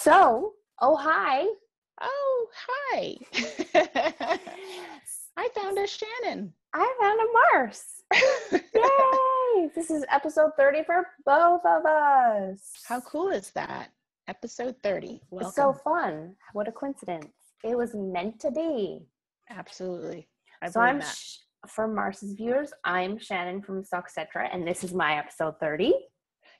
Hi. Oh, hi. I found a Shannon. I found a Mars. Yay! This is episode 30 for both of us. How cool is that? Episode 30. Welcome. It's so fun. What a coincidence. It was meant to be. Absolutely. For Mars's viewers, I'm Shannon from Soxcetera, and this is my episode 30.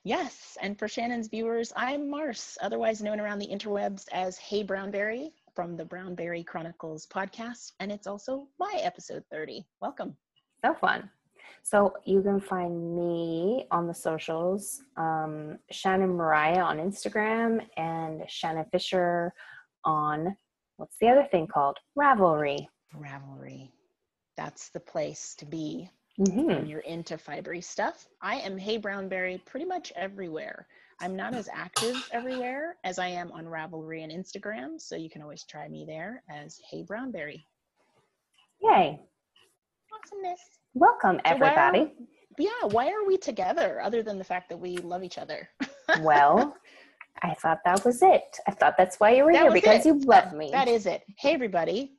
Yes, and for Shannon's viewers, I'm Mars, otherwise known around the interwebs as heyBrownBerry from the BrownBerry Chronicles podcast, and it's also my episode 30. Welcome. So fun. So you can find me on the socials, Shannon Mariah on Instagram, and Shannon Fisher on, what's the other thing called? Ravelry. Ravelry. That's the place to be. When you're into fibery stuff. I am heyBrownBerry pretty much everywhere. I'm not as active everywhere as I am on Ravelry and Instagram, so you can always try me there as heyBrownBerry. Yay. Awesomeness. Welcome, everybody. Why are we together other than the fact that we love each other? Well, I thought that was it. I thought that's why you were here, because you love me. That is it. Hey, everybody.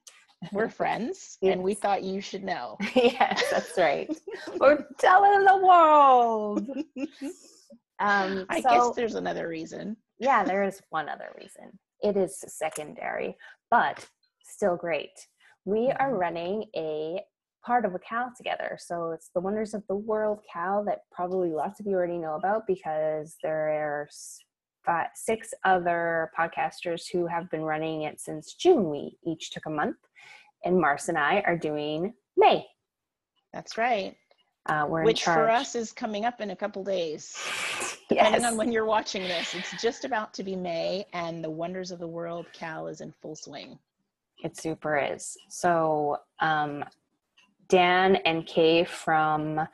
We're friends, and we thought you should know. Yes, that's right. We're telling the world. I guess there's another reason. Yeah, there is one other reason. It is secondary, but still great. We are running a part of a KAL together. So it's the Wonders of the World KAL that probably lots of you already know about, because there are 6 other podcasters who have been running it since June. We each took a month, and Mars and I are doing May. That's right. We're Which in charge. For us is coming up in a couple days. Depending on when you're watching this. It's just about to be May, and the Wonders of the World KAL is in full swing. It super is. So Dan and Kay from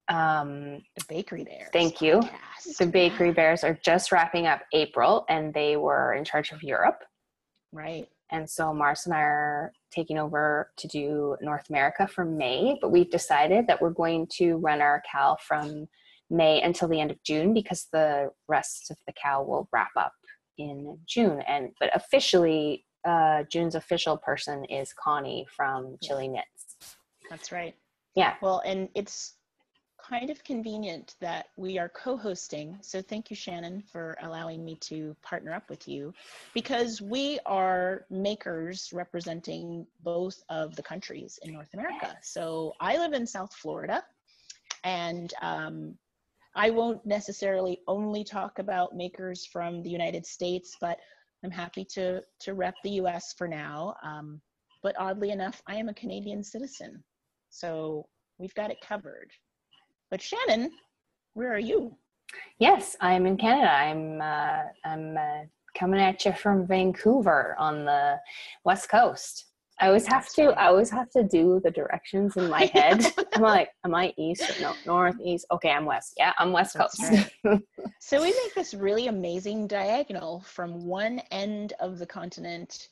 the Bakery Bears. Thank you. Podcast. The Bakery Bears are just wrapping up April, and they were in charge of Europe. Right. And so Mars and I are taking over to do North America for May, but we've decided that we're going to run our KAL from May until the end of June, because the rest of the KAL will wrap up in June. But officially, June's official person is Connie from Chili Knits. That's right. Yeah. Well, and it's kind of convenient that we are co-hosting. So thank you, Shannon, for allowing me to partner up with you, because we are makers representing both of the countries in North America. So I live in South Florida, and I won't necessarily only talk about makers from the United States, but I'm happy to rep the US for now. But oddly enough, I am a Canadian citizen. So we've got it covered. But Shannon, where are you? Yes, I'm in Canada. I'm coming at you from Vancouver on the West Coast. I always have to do the directions in my head. I'm like, am I east? No, north, east. Okay, I'm west. Yeah, I'm West Coast. Right. So we make this really amazing diagonal from one end of the continent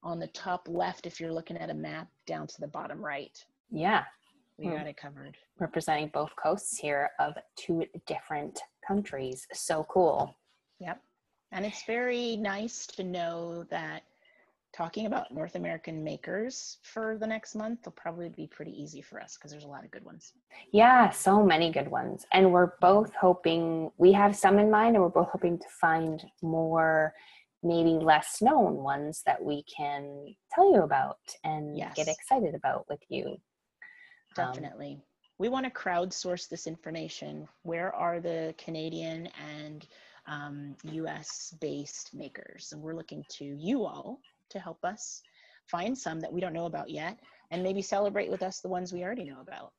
on the top left, if you're looking at a map, down to the bottom right. Yeah. We got it covered. Representing both coasts here of 2 different countries. So cool. Yep. And it's very nice to know that talking about North American makers for the next month will probably be pretty easy for us, because there's a lot of good ones. Yeah, so many good ones. And we're both hoping, we have some in mind, and we're both hoping to find more maybe less known ones that we can tell you about and get excited about with you. Definitely. We want to crowdsource this information. Where are the Canadian and US based makers? And we're looking to you all to help us find some that we don't know about yet, and maybe celebrate with us the ones we already know about.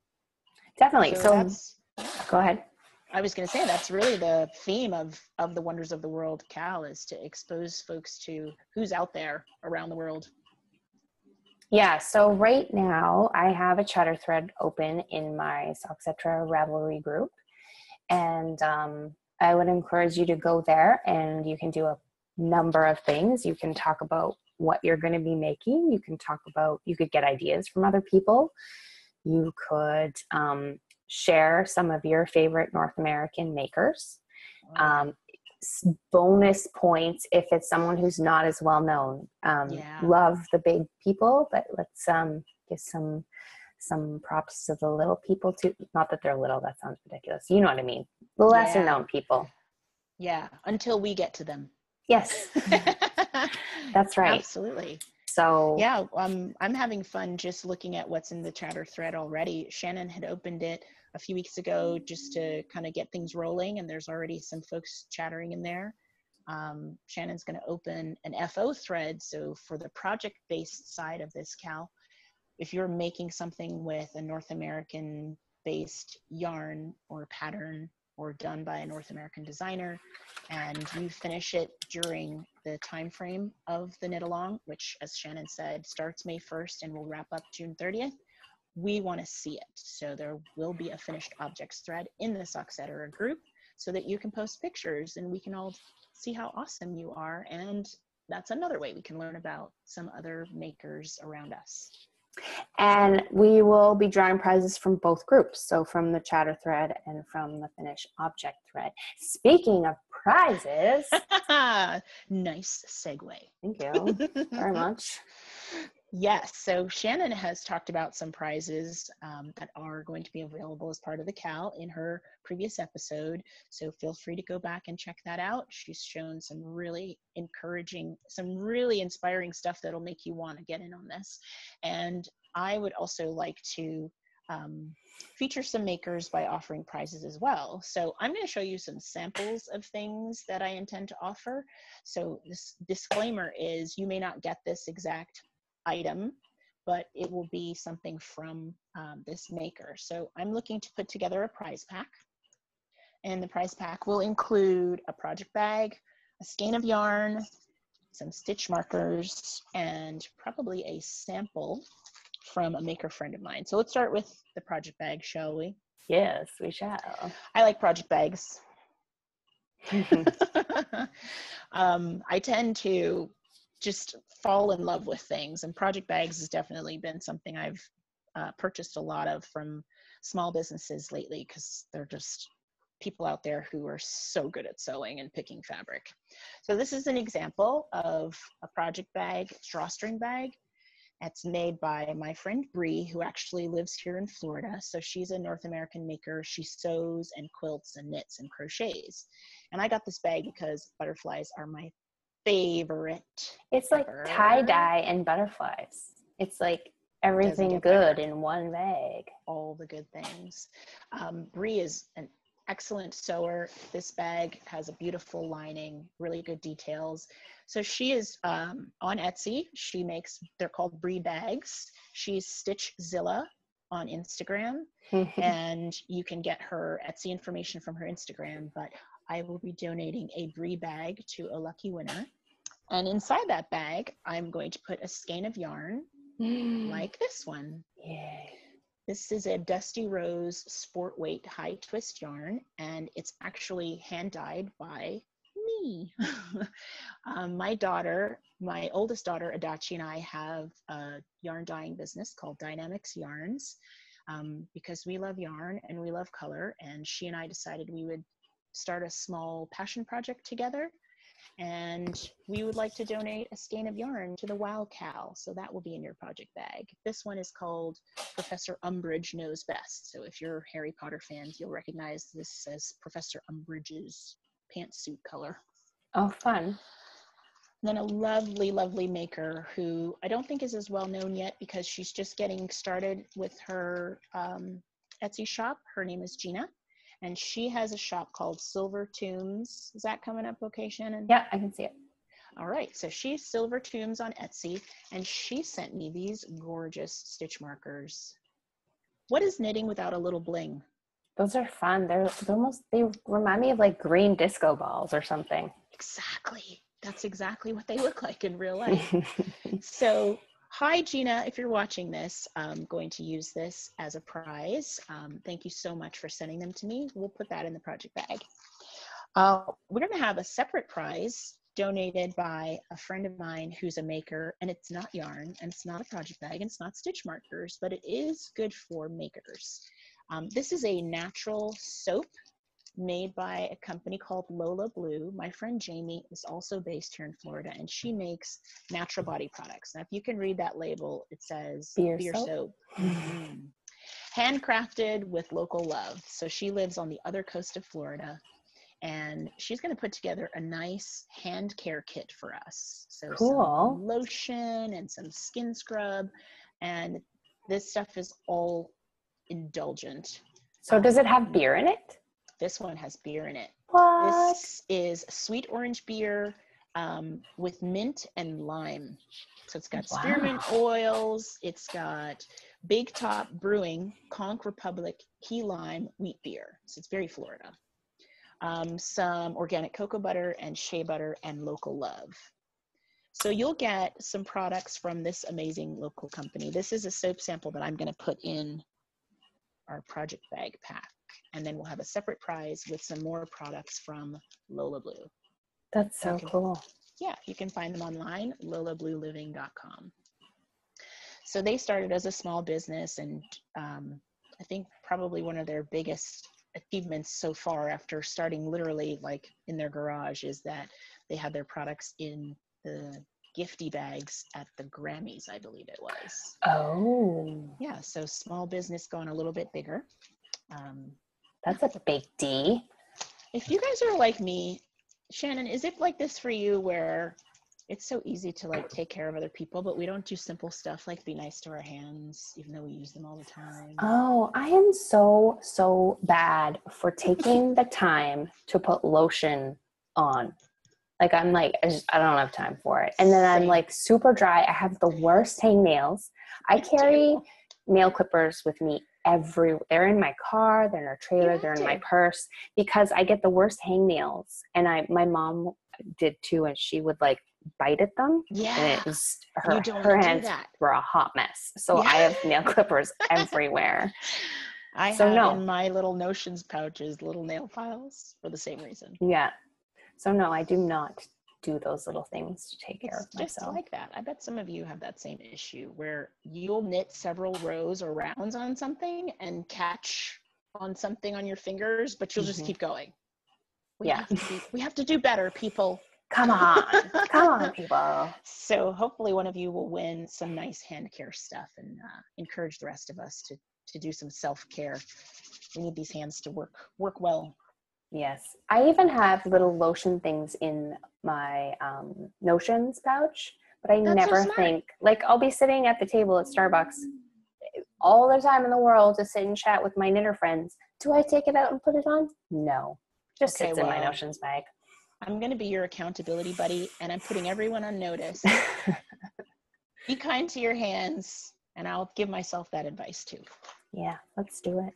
Definitely. So go ahead. I was going to say, that's really the theme of the Wonders of the World KAL, is to expose folks to who's out there around the world. Yeah, so right now I have a chatter thread open in my Soxcetera Ravelry group, and I would encourage you to go there, and you can do a number of things. You can talk about what you're going to be making. You could get ideas from other people. You could share some of your favorite North American makers. bonus points if it's someone who's not as well known. Love the big people, but let's give some props to the little people too. Not that they're little, that sounds ridiculous. You know what I mean? The lesser known people. Yeah, until we get to them. Yes. That's right. Absolutely. So yeah, I'm having fun just looking at what's in the chatter thread already. Shannon had opened it a few weeks ago just to kind of get things rolling, and there's already some folks chattering in there. Shannon's going to open an FO thread. So for the project-based side of this, Cal, if you're making something with a North American-based yarn or pattern or done by a North American designer, and you finish it during the time frame of the knit along, which, as Shannon said, starts May 1st and will wrap up June 30th, we want to see it. So there will be a finished objects thread in the Soxcetera group so that you can post pictures and we can all see how awesome you are. And that's another way we can learn about some other makers around us. And we will be drawing prizes from both groups. So from the chatter thread and from the finished object thread. Speaking of prizes. Nice segue. Thank you very much. Yes, so Shannon has talked about some prizes that are going to be available as part of the KAL in her previous episode. So feel free to go back and check that out. She's shown some really encouraging, some really inspiring stuff that'll make you want to get in on this. And I would also like to feature some makers by offering prizes as well. So I'm going to show you some samples of things that I intend to offer. So this disclaimer is you may not get this exact item, but it will be something from this maker. So I'm looking to put together a prize pack, and the prize pack will include a project bag, a skein of yarn, some stitch markers, and probably a sample from a maker friend of mine. So let's start with the project bag, shall we? Yes, we shall. I like project bags. I tend to just fall in love with things, and project bags has definitely been something I've purchased a lot of from small businesses lately, because they're just people out there who are so good at sewing and picking fabric. So this is an example of a project bag, drawstring bag. It's made by my friend Bree, who actually lives here in Florida. So she's a North American maker. She sews and quilts and knits and crochets. And I got this bag because butterflies are my favorite. It's like tie-dye and butterflies. It's like everything good in one bag. All the good things. Bree is an excellent sewer. This bag has a beautiful lining, really good details. So she is on Etsy. She makes, they're called Bree bags. She's Stitchzilla on Instagram, and you can get her Etsy information from her Instagram, but I will be donating a Bree bag to a lucky winner. And inside that bag, I'm going to put a skein of yarn like this one. Yay. This is a Dusty Rose sport weight high twist yarn, and it's actually hand dyed by me. My daughter, my oldest daughter, Adachi, and I have a yarn dyeing business called Dynamics Yarns, because we love yarn and we love color, and she and I decided we would start a small passion project together, and we would like to donate a skein of yarn to the WOW KAL, so that will be in your project bag. This one is called Professor Umbridge Knows Best, so if you're Harry Potter fans, you'll recognize this as Professor Umbridge's pantsuit color. Oh, fun. And then a lovely, lovely maker who I don't think is as well known yet because she's just getting started with her Etsy shop. Her name is Gina, and she has a shop called Silver Tombs. Is that coming up, okay, Shannon? Yeah, I can see it. All right, so she's Silver Tombs on Etsy, and she sent me these gorgeous stitch markers. What is knitting without a little bling? Those are fun. They remind me of like green disco balls or something. Exactly. That's exactly what they look like in real life. So, hi, Gina, if you're watching this, I'm going to use this as a prize. Thank you so much for sending them to me. We'll put that in the project bag. We're going to have a separate prize donated by a friend of mine who's a maker, and it's not yarn, and it's not a project bag, and it's not stitch markers, but it is good for makers. This is a natural soap made by a company called Lola Blue. My friend Jamie is also based here in Florida, and she makes natural body products. Now, if you can read that label, it says Beer soap. soap. Mm-hmm. Handcrafted with local love. So she lives on the other coast of Florida, and she's going to put together a nice hand care kit for us. So Cool. some lotion and some skin scrub, and this stuff is all indulgent. So does it have beer in it? This one has beer in it. What? This is sweet orange beer with mint and lime. So it's got spearmint oils. It's got Big Top Brewing, Conch Republic, key lime, wheat beer. So it's very Florida. Some organic cocoa butter and shea butter and local love. So you'll get some products from this amazing local company. This is a soap sample that I'm going to put in our project bag pack. And then we'll have a separate prize with some more products from Lola Blue. That's so cool. Yeah, you can find them online, lolablueliving.com. So they started as a small business, and I think probably one of their biggest achievements so far, after starting literally like in their garage, is that they had their products in the gifty bags at the Grammys, I believe it was. Oh. Yeah, so small business gone a little bit bigger. That's a big D. If you guys are like me, Shannon, is it like this for you where it's so easy to like take care of other people, but we don't do simple stuff like be nice to our hands, even though we use them all the time? Oh, I am so bad for taking the time to put lotion on. Like I don't have time for it. And then I'm like super dry. I have the worst hangnails. I carry nail clippers with me they're in my car, they're in our trailer, they're in my purse, because I get the worst hangnails. And my mom did too, and she would like bite at them. Yeah. And it was her hands were a hot mess. So I have nail clippers everywhere. I have in my little Notions pouches little nail files for the same reason. Yeah. So no, I do not do those little things to take care of myself. Just like that. I bet some of you have that same issue where you'll knit several rows or rounds on something and catch on something on your fingers, but you'll just keep going. We have to do better, people. Come on, people. So hopefully one of you will win some nice hand care stuff, and encourage the rest of us to do some self-care. We need these hands to work well. Yes. I even have little lotion things in my Notions pouch, but I never think, like I'll be sitting at the table at Starbucks all the time in the world to sit and chat with my knitter friends. Do I take it out and put it on? No. Just sits in my Notions bag. I'm going to be your accountability buddy, and I'm putting everyone on notice. Be kind to your hands, and I'll give myself that advice too. Yeah, let's do it.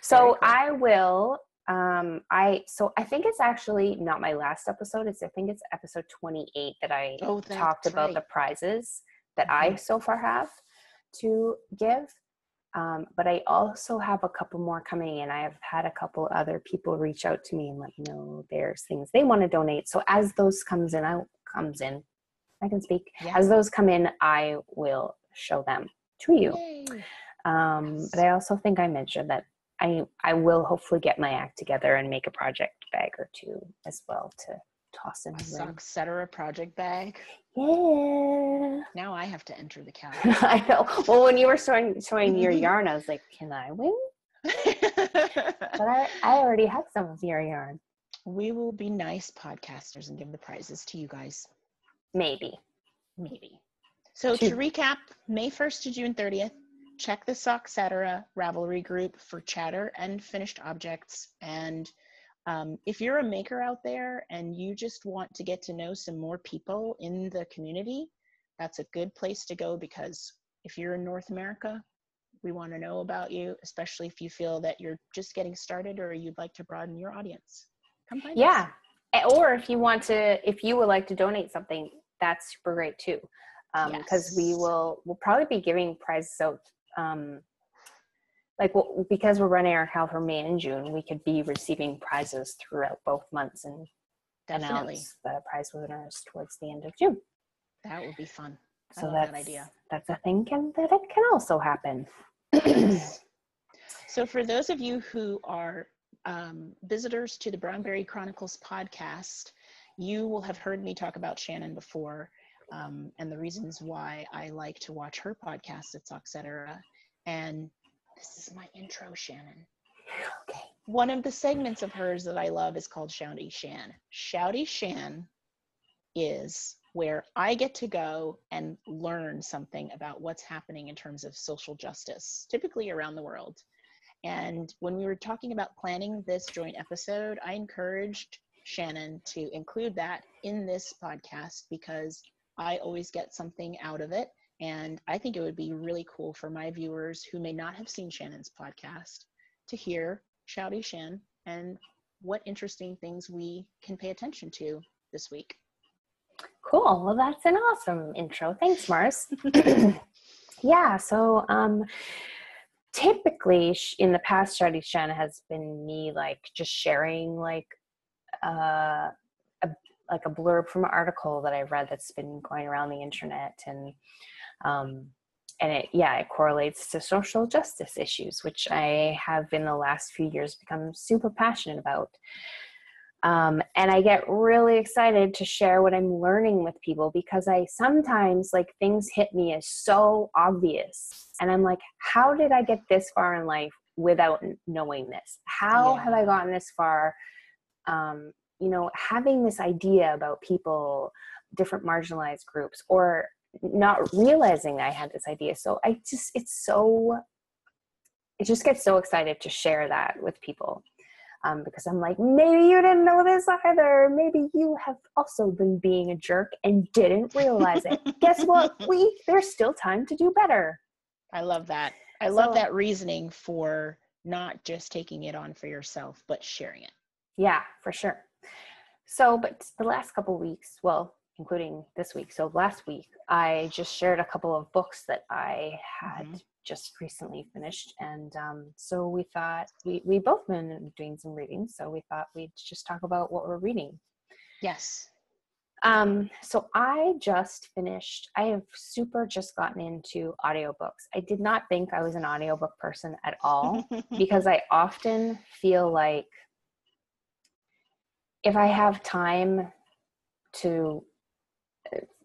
So cool. I will, I think it's actually not my last episode. I think it's episode 28 that I talked about the prizes that I so far have to give. But I also have a couple more coming in. I have had a couple other people reach out to me and let me know there's things they want to donate. So as those I can speak. Yeah. As those come in, I will show them to you. But I also think I mentioned that I will hopefully get my act together and make a project bag or two as well to toss in. A Soxcetera project bag. Yeah. Now I have to enter the calendar. I know. Well, when you were showing your yarn, I was like, can I win? But I already have some of your yarn. We will be nice podcasters and give the prizes to you guys. Maybe. So to recap, May 1st to June 30th, check the Soxcetera Ravelry group for chatter and finished objects. And if you're a maker out there and you just want to get to know some more people in the community, that's a good place to go, because if you're in North America, we want to know about you, especially if you feel that you're just getting started or you'd like to broaden your audience. Come find us. Or if you would like to donate something, that's super great too. Because we'll probably be giving prizes out. Because we're running our KAL for May and June, we could be receiving prizes throughout both months and announce the prize winners towards the end of June. That would be fun. So that's that idea. That's a thing that it can also happen. So for those of you who are visitors to the BrownBerry Chronicles podcast, you will have heard me talk about Shannon before, and the reasons why I like to watch her podcast at Soxcetera. And this is my intro, Shannon. Okay. One of the segments of hers that I love is called Shouty Shan. Shouty Shan is where I get to go and learn something about what's happening in terms of social justice, typically around the world. And when we were talking about planning this joint episode, I encouraged Shannon to include that in this podcast because I always get something out of it. And I think it would be really cool for my viewers who may not have seen Shannon's podcast to hear Shouty Shan and what interesting things we can pay attention to this week. Cool. Well, that's an awesome intro. Thanks, Mars. Yeah. So, typically in the past, Shouty Shan has been me like just sharing like a blurb from an article that I've read that's been going around the internet, and it correlates to social justice issues, which I have in the last few years become super passionate about. And I get really excited to share what I'm learning with people because I sometimes like things hit me as so obvious. And I'm like, how did I get this far in life without knowing this? How have I gotten this far? Having this idea about people, different marginalized groups, or not realizing that I had this idea. So it just gets so excited to share that with people. Because I'm like, maybe you didn't know this either. Maybe you have also been being a jerk and didn't realize it. Guess what? There's still time to do better. I love that. I love that reasoning for not just taking it on for yourself, but sharing it. Yeah, for sure. So, but the last couple of weeks, well, including this week. So last week, I just shared a couple of books that I had just recently finished. And so we thought we both been doing some reading. So we thought we'd just talk about what we're reading. Yes. So I just finished, I have just gotten into audiobooks. I did not think I was an audiobook person at all because I often feel like if I have time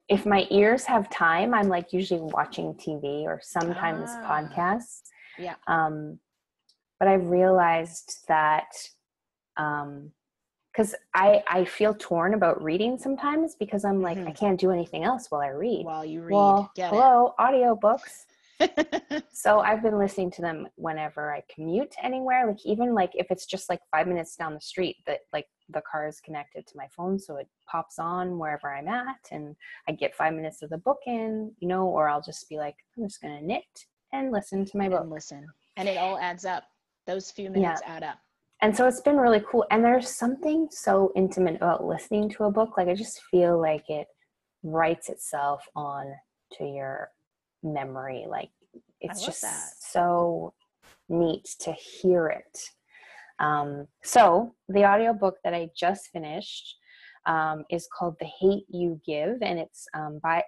if my ears have time, I'm like usually watching TV or sometimes podcasts. Yeah. But I've realized that, because I feel torn about reading sometimes because I'm like, I can't do anything else while I read. While you read. Well, hello, audiobooks. So I've been listening to them whenever I commute anywhere, like even like if it's just like 5 minutes down the street, that like the car is connected to my phone, so it pops on wherever I'm at, and I get 5 minutes of the book in, or I'll just be like, I'm just gonna knit and listen to my book. And it all adds up. Those few minutes add up. And so it's been really cool. And there's something so intimate about listening to a book. Like I just feel like it writes itself on to your memory. Like it's just so neat to hear it. So the audiobook that I just finished is called The Hate You Give, and it's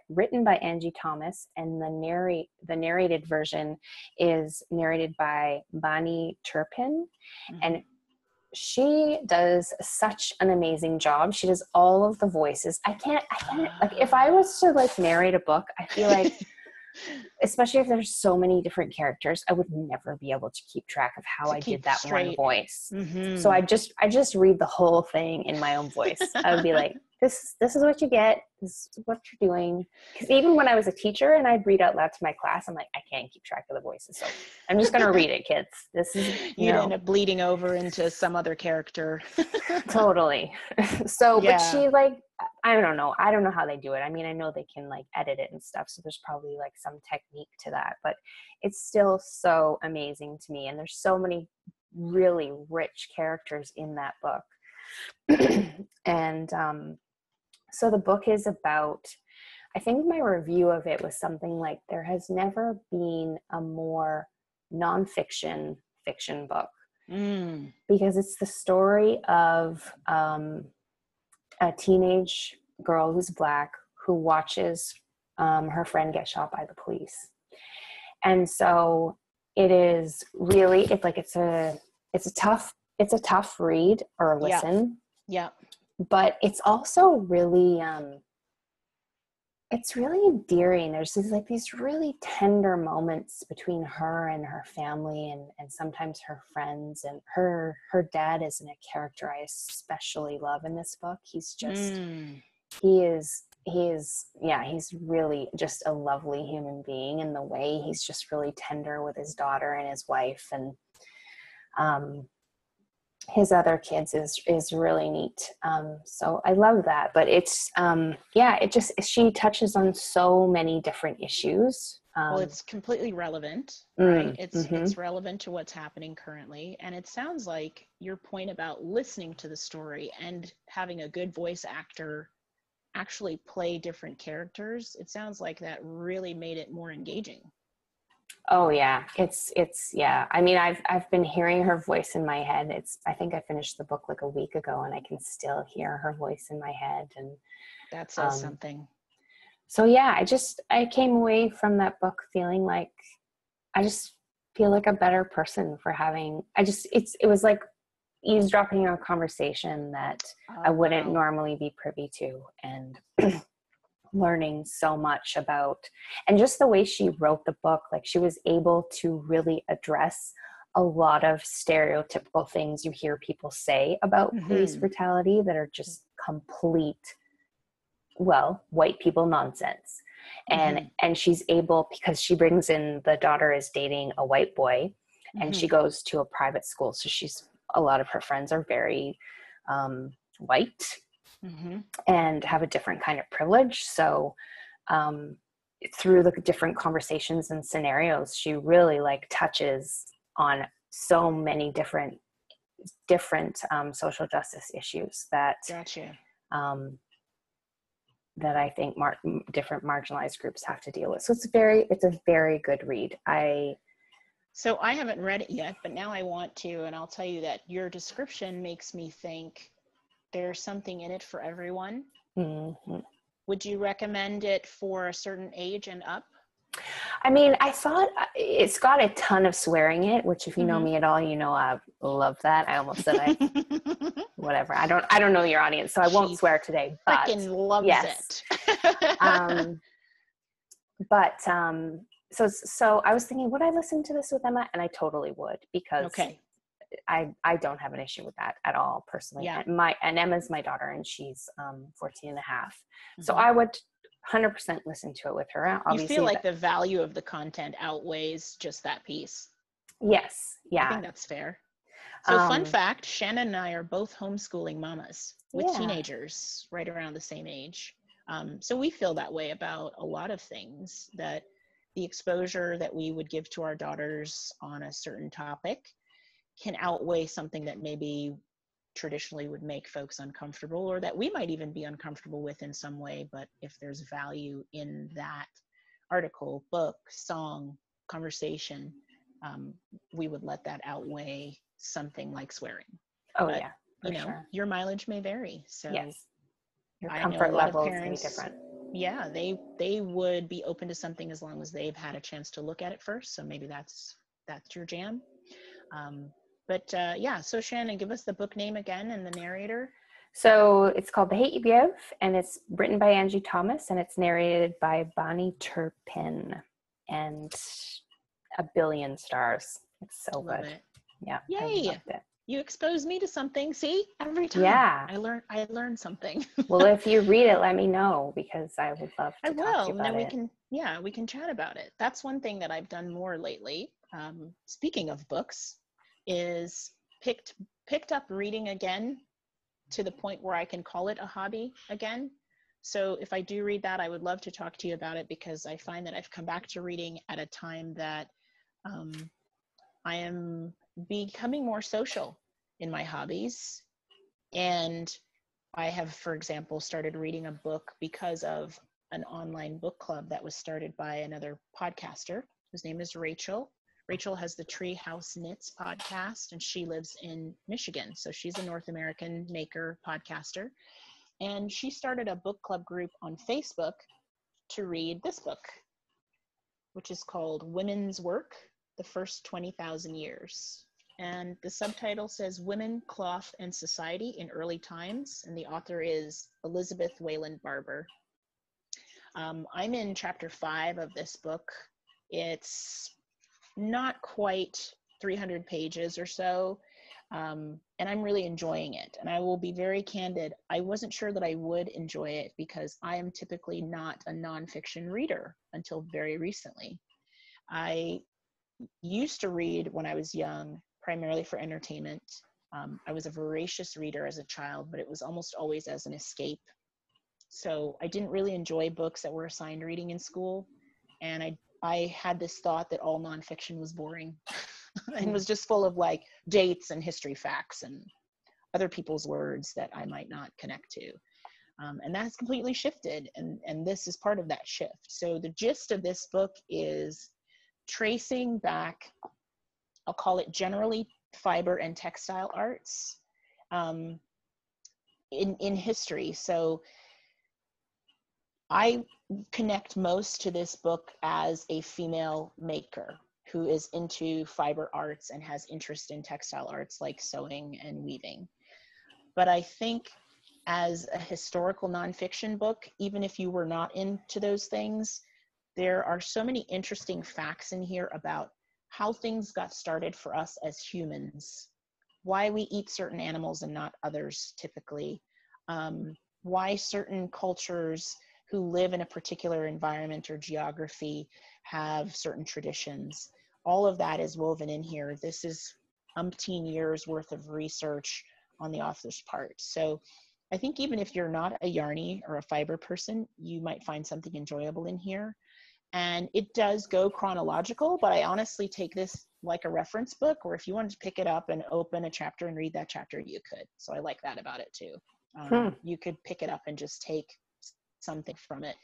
written by Angie Thomas, and the narrated version is narrated by Bonnie Turpin, and she does such an amazing job. She does all of the voices. I can't like if I was to like narrate a book, I feel like especially if there's so many different characters, I would never be able to keep track of how I did that one voice. So I just read the whole thing in my own voice. I would be like, this is what you get. This is what you're doing. Because even when I was a teacher and I'd read out loud to my class, I'm like, I can't keep track of the voices. So I'm just going to read it, kids. This is, you'd end up bleeding over into some other character. Totally. So, but she like, I don't know how they do it. I mean, I know they can like edit it and stuff. So there's probably like some technique to that, but it's still so amazing to me. And there's so many really rich characters in that book. And, so the book is about, I think my review of it was something like, there has never been a more nonfiction fiction book, because it's the story of a teenage girl who's Black who watches her friend get shot by the police. And so it is really, it's a tough it's a tough read or Yeah. listen. Yeah. But it's also really, it's really endearing. There's these really tender moments between her and her family, and sometimes her friends, and her dad isn't a character I especially love in this book. He's just, he's really just a lovely human being in the way he's just really tender with his daughter and his wife, and his other kids is really neat. So I love that, but it's, she touches on so many different issues. Well, it's completely relevant, right? It's relevant to what's happening currently. And it sounds like your point about listening to the story and having a good voice actor actually play different characters, it sounds like that really made it more engaging. Oh yeah, it's yeah. I mean, I've been hearing her voice in my head. I think I finished the book like a week ago, and I can still hear her voice in my head. And that says something. So yeah, I came away from that book feeling like I just feel like a better person for having. It was like eavesdropping on a conversation that I wouldn't normally be privy to, and learning so much about, and just the way she wrote the book, like she was able to really address a lot of stereotypical things you hear people say about police brutality that are just complete, well, white people nonsense. And she's able, because she brings in, the daughter is dating a white boy, and she goes to a private school, so a lot of her friends are very white, and have a different kind of privilege. So through the different conversations and scenarios, she really touches on so many different social justice issues that that I think different marginalized groups have to deal with. So it's a very good read. So I haven't read it yet, but now I want to, and I'll tell you that your description makes me think there's something in it for everyone. Would you recommend it for a certain age and up? I mean, I thought it's got a ton of swearing in it, which if you know me at all, you know I love that. I almost said whatever. I don't know your audience, so I won't swear today. But freaking loves it. So I was thinking, would I listen to this with Emma? And I totally would, because I don't have an issue with that at all personally. Yeah. And Emma's my daughter, and she's 14 and a half. So I would 100% listen to it with her. Obviously, you feel like the value of the content outweighs just that piece. Yes. Yeah. I think that's fair. So fun fact, Shannon and I are both homeschooling mamas with teenagers right around the same age. So we feel that way about a lot of things, that the exposure that we would give to our daughters on a certain topic can outweigh something that maybe traditionally would make folks uncomfortable, or that we might even be uncomfortable with in some way. But if there's value in that article, book, song, conversation, we would let that outweigh something like swearing. But, sure. Your mileage may vary. So yes, your comfort level is going to be different. Yeah, they would be open to something as long as they've had a chance to look at it first. So maybe that's your jam. So Shannon, give us the book name again and the narrator. So it's called The Hate You Give, and it's written by Angie Thomas, and it's narrated by Bonnie Turpin, and 1 billion stars. It's so Love good. It. Yeah. Yay. I loved it. You exposed me to something. See, every time I learn something. Well, if you read it, let me know, because I would love to talk to you about it. And then we can chat about it. That's one thing that I've done more lately. Speaking of books, is picked up reading again to the point where I can call it a hobby again. So if I do read that, I would love to talk to you about it, because I find that I've come back to reading at a time that I am becoming more social in my hobbies. And I have, for example, started reading a book because of an online book club that was started by another podcaster whose name is Rachel. Rachel has the Treehouse Knits podcast, and she lives in Michigan. So she's a North American maker podcaster. And she started a book club group on Facebook to read this book, which is called Women's Work, The First 20,000 Years. and the subtitle says Women, Cloth, and Society in Early Times, and the author is Elizabeth Wayland Barber. I'm in chapter 5 of this book. It's not quite 300 pages or so, and I'm really enjoying it. And I will be very candid, I wasn't sure that I would enjoy it because I am typically not a nonfiction reader until very recently. I used to read when I was young, primarily for entertainment. I was a voracious reader as a child, but it was almost always as an escape. So I didn't really enjoy books that were assigned reading in school. And I had this thought that all nonfiction was boring and was just full of like dates and history facts and other people's words that I might not connect to. And that's completely shifted. And this is part of that shift. So the gist of this book is tracing back, I'll call it generally fiber and textile arts in history. So I connect most to this book as a female maker who is into fiber arts and has interest in textile arts like sewing and weaving. But I think as a historical nonfiction book, even if you were not into those things, there are so many interesting facts in here about how things got started for us as humans, why we eat certain animals and not others typically, why certain cultures who live in a particular environment or geography have certain traditions. All of that is woven in here. This is umpteen years worth of research on the author's part. So I think even if you're not a yarny or a fiber person, you might find something enjoyable in here. And it does go chronological, but I honestly take this like a reference book, or if you wanted to pick it up and open a chapter and read that chapter, you could. So I like that about it too. You could pick it up and just take something from it.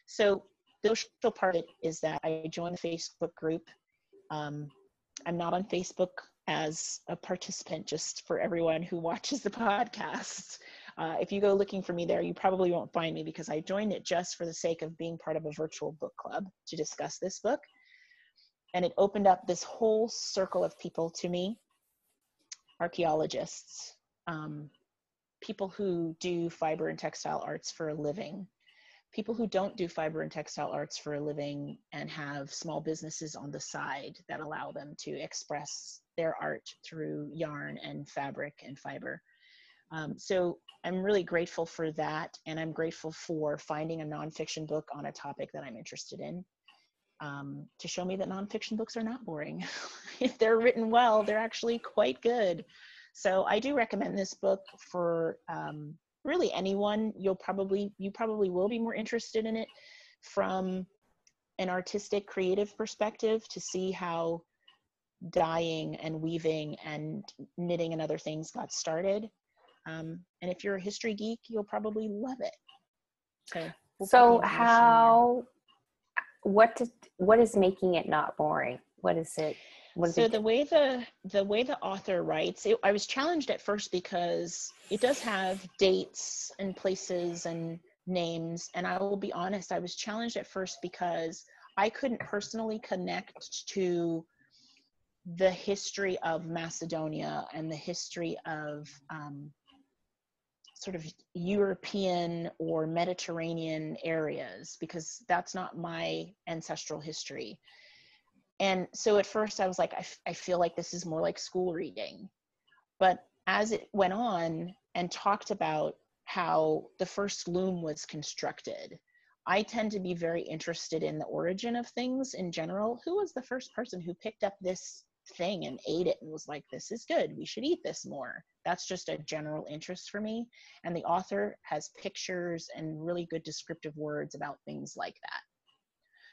So the social part of it is that I joined the Facebook group. I'm not on Facebook as a participant, just for everyone who watches the podcast. If you go looking for me there, you probably won't find me because I joined it just for the sake of being part of a virtual book club to discuss this book. And it opened up this whole circle of people to me: archaeologists, people who do fiber and textile arts for a living, people who don't do fiber and textile arts for a living and have small businesses on the side that allow them to express their art through yarn and fabric and fiber. So I'm really grateful for that, and I'm grateful for finding a nonfiction book on a topic that I'm interested in, to show me that nonfiction books are not boring. If they're written well, they're actually quite good. So I do recommend this book for really anyone. You probably will be more interested in it from an artistic, creative perspective, to see how dyeing and weaving and knitting and other things got started. And if you're a history geek, you'll probably love it. So what is making it not boring? What is it? The way the author writes, I was challenged at first because it does have dates and places and names. And I will be honest, I was challenged at first because I couldn't personally connect to the history of Macedonia and the history of sort of European or Mediterranean areas, because that's not my ancestral history. And so at first I was like, I feel like this is more like school reading. But as it went on and talked about how the first loom was constructed, I tend to be very interested in the origin of things in general. Who was the first person who picked up this thing and ate it and was like, this is good, we should eat this more? That's just a general interest for me. And the author has pictures and really good descriptive words about things like that.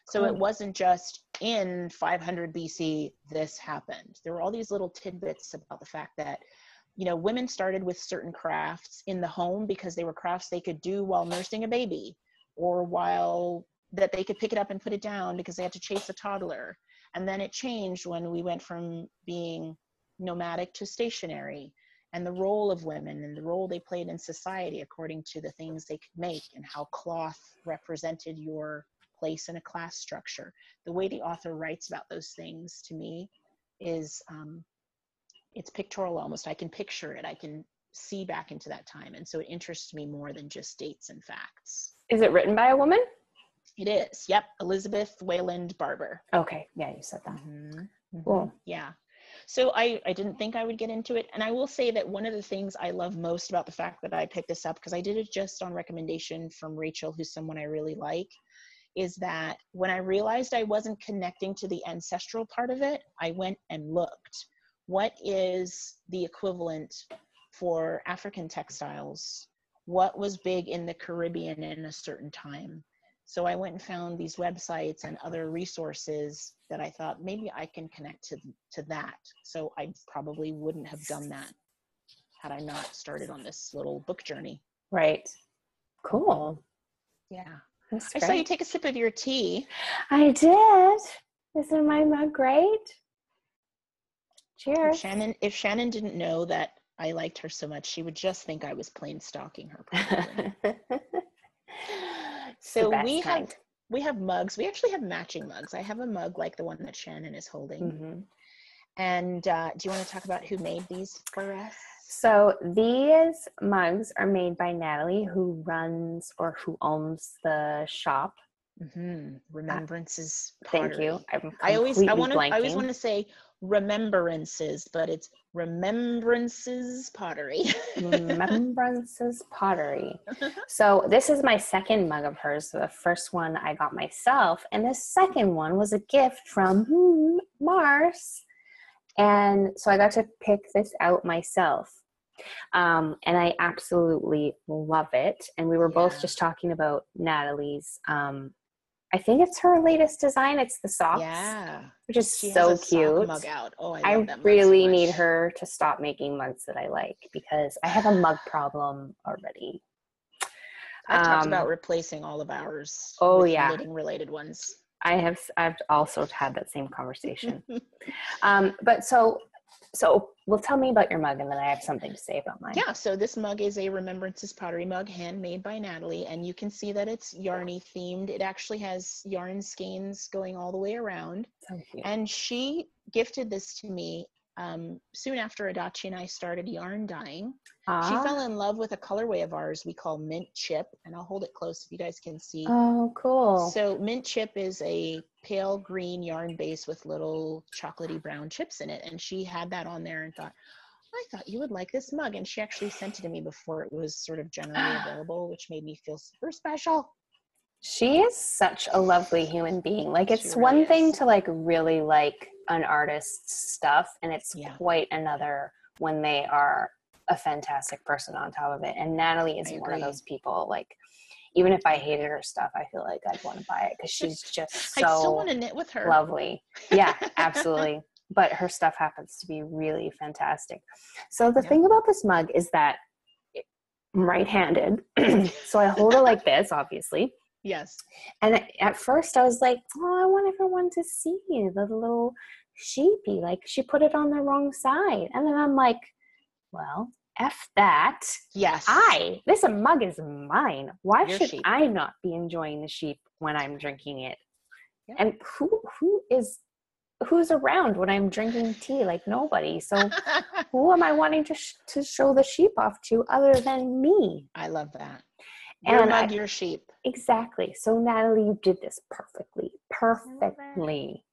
So it wasn't just in 500 BC, this happened. There were all these little tidbits about the fact that, you know, women started with certain crafts in the home because they were crafts they could do while nursing a baby, or while that they could pick it up and put it down because they had to chase a toddler. And then it changed when we went from being nomadic to stationary, and the role of women and the role they played in society according to the things they could make and how cloth represented your place in a class structure. The way the author writes about those things to me is it's pictorial almost. I can picture it. I can see back into that time. And so it interests me more than just dates and facts. Is it written by a woman? It is. Yep. Elizabeth Wayland Barber. Okay. Yeah, you said that. Mm-hmm. Cool. Yeah. So I didn't think I would get into it. And I will say that one of the things I love most about the fact that I picked this up, because I did it just on recommendation from Rachel, who's someone I really like, is that when I realized I wasn't connecting to the ancestral part of it, I went and looked. What is the equivalent for African textiles? What was big in the Caribbean in a certain time? So I went and found these websites and other resources that I thought maybe I can connect to that. So I probably wouldn't have done that had I not started on this little book journey. Right. Cool. Yeah. That's I great. saw you take a sip of your tea. I did. Isn't my mug great? Cheers. If Shannon didn't know that I liked her so much, she would just think I was plain stalking her, probably. So we have mugs. We actually have matching mugs. I have a mug like the one that Shannon is holding. Mm-hmm. And do you want to talk about who made these for us? So these mugs are made by Natalie, who runs or who owns the shop. Mm-hmm. Remembrances Pottery. Thank you. I always blanking. want to say Remembrances, but it's Remembrances Pottery. Remembrances Pottery. So this is my second mug of hers. The first one I got myself, and the second one was a gift from Mars. And so I got to pick this out myself. And I absolutely love it. And we were both just talking about Natalie's, I think it's her latest design. It's the socks, which is so cute. Mug out. Oh, I really need her to stop making mugs that I like, because I have a mug problem already. I've talked about replacing all of ours. Oh, with yeah. knitting related ones. I've also had that same conversation. But so well, tell me about your mug, and then I have something to say about mine. Yeah, so this mug is a Remembrances Pottery mug, handmade by Natalie, and you can see that it's yarny themed. It actually has yarn skeins going all the way around. So cute. And she gifted this to me soon after Adachi and I started yarn dyeing. She fell in love with a colorway of ours we call Mint Chip, and I'll hold it close so you guys can see. Oh, cool. So Mint Chip is a pale green yarn base with little chocolatey brown chips in it, and she had that on there and thought, I thought you would like this mug, and she actually sent it to me before it was sort of generally available, which made me feel super special. She is such a lovely human being. Like, it's one thing to like really like an artist's stuff, and it's quite another when they are a fantastic person on top of it. And Natalie is one of those people, like, even if I hated her stuff, I feel like I'd want to buy it because she's just so I still want to knit with her. Lovely. Yeah, absolutely. But her stuff happens to be really fantastic. So the thing about this mug is that I'm right-handed. So I hold it like this, obviously. Yes. And at first I was like, oh, I want everyone to see the little sheepy. Like, she put it on the wrong side. And then I'm like, well, F that. Yes. This mug is mine. Why should I not be enjoying the sheep when I'm drinking it? Yep. And who's around when I'm drinking tea? Like, nobody. So who am I wanting to show the sheep off to other than me? I love that. Your mug, your sheep. Exactly. So Natalie, you did this perfectly. Perfectly.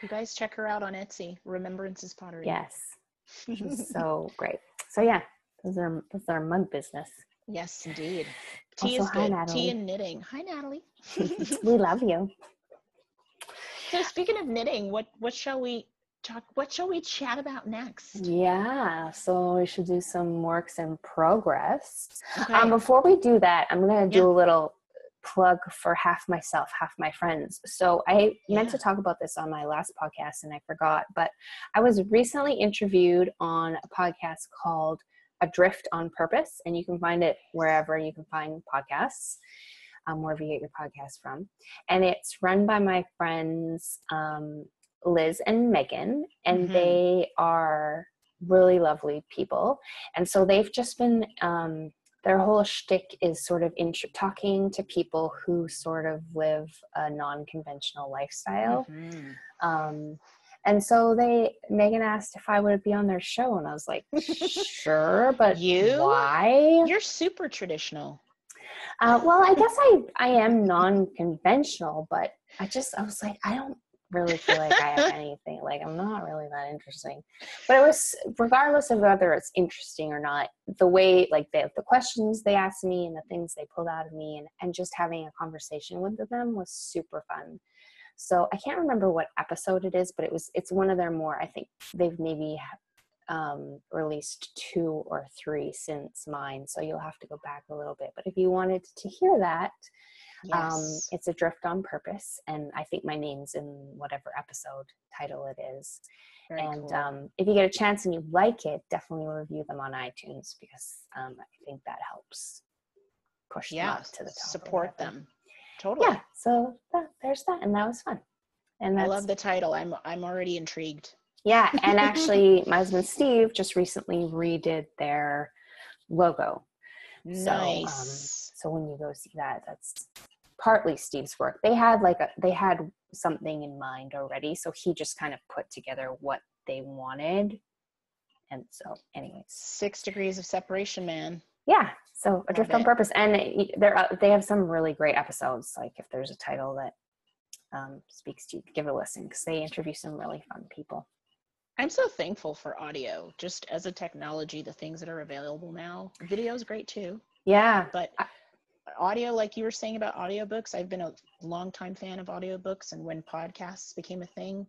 You guys check her out on Etsy. Remembrances Pottery. Yes. She's so great. So yeah, those are mug business. Yes, indeed. Tea also, is good. Natalie. Tea and knitting. Hi, Natalie. We love you. So speaking of knitting, what shall we talk? What shall we chat about next? Yeah, so we should do some works in progress. Okay. Before we do that, I'm gonna do a little plug for half myself, half my friends. So I meant to talk about this on my last podcast and I forgot, but I was recently interviewed on a podcast called Adrift on Purpose, and you can find it wherever you can find podcasts, wherever you get your podcasts from. And it's run by my friends Liz and Megan, and they are really lovely people. And so they've just been their whole shtick is sort of talking to people who sort of live a non-conventional lifestyle. And so Megan asked if I would be on their show, and I was like, sure, but why? You're super traditional. Well, I guess I am non-conventional, but I was like, I don't really feel like I have anything, like I'm not really that interesting. But it was, regardless of whether it's interesting or not, the way, like the questions they asked me and the things they pulled out of me, and just having a conversation with them was super fun. So I can't remember what episode it is, but it's one of their more, I think they've maybe released 2 or 3 since mine, so you'll have to go back a little bit. But if you wanted to hear that, yes. It's A Drift on Purpose, and I think my name's in whatever episode title it is. Very cool. If you get a chance and you like it, definitely review them on iTunes, because I think that helps push them up to the top. Support them. Totally. Yeah, so there's that, and that was fun. And I love the title. I'm already intrigued. Yeah, and actually my husband Steve just recently redid their logo. Nice. So when you go see that, that's partly Steve's work. They had something in mind already, so he just kind of put together what they wanted. And so anyways, 6 degrees of separation, man. Yeah, so A Drift on Purpose, and they have some really great episodes. Like if there's a title that speaks to you, give it a listen, because they interview some really fun people. I'm so thankful for audio, just as a technology, the things that are available now. Video is great too. Yeah. But audio, like you were saying about audiobooks, I've been a longtime fan of audiobooks, and when podcasts became a thing,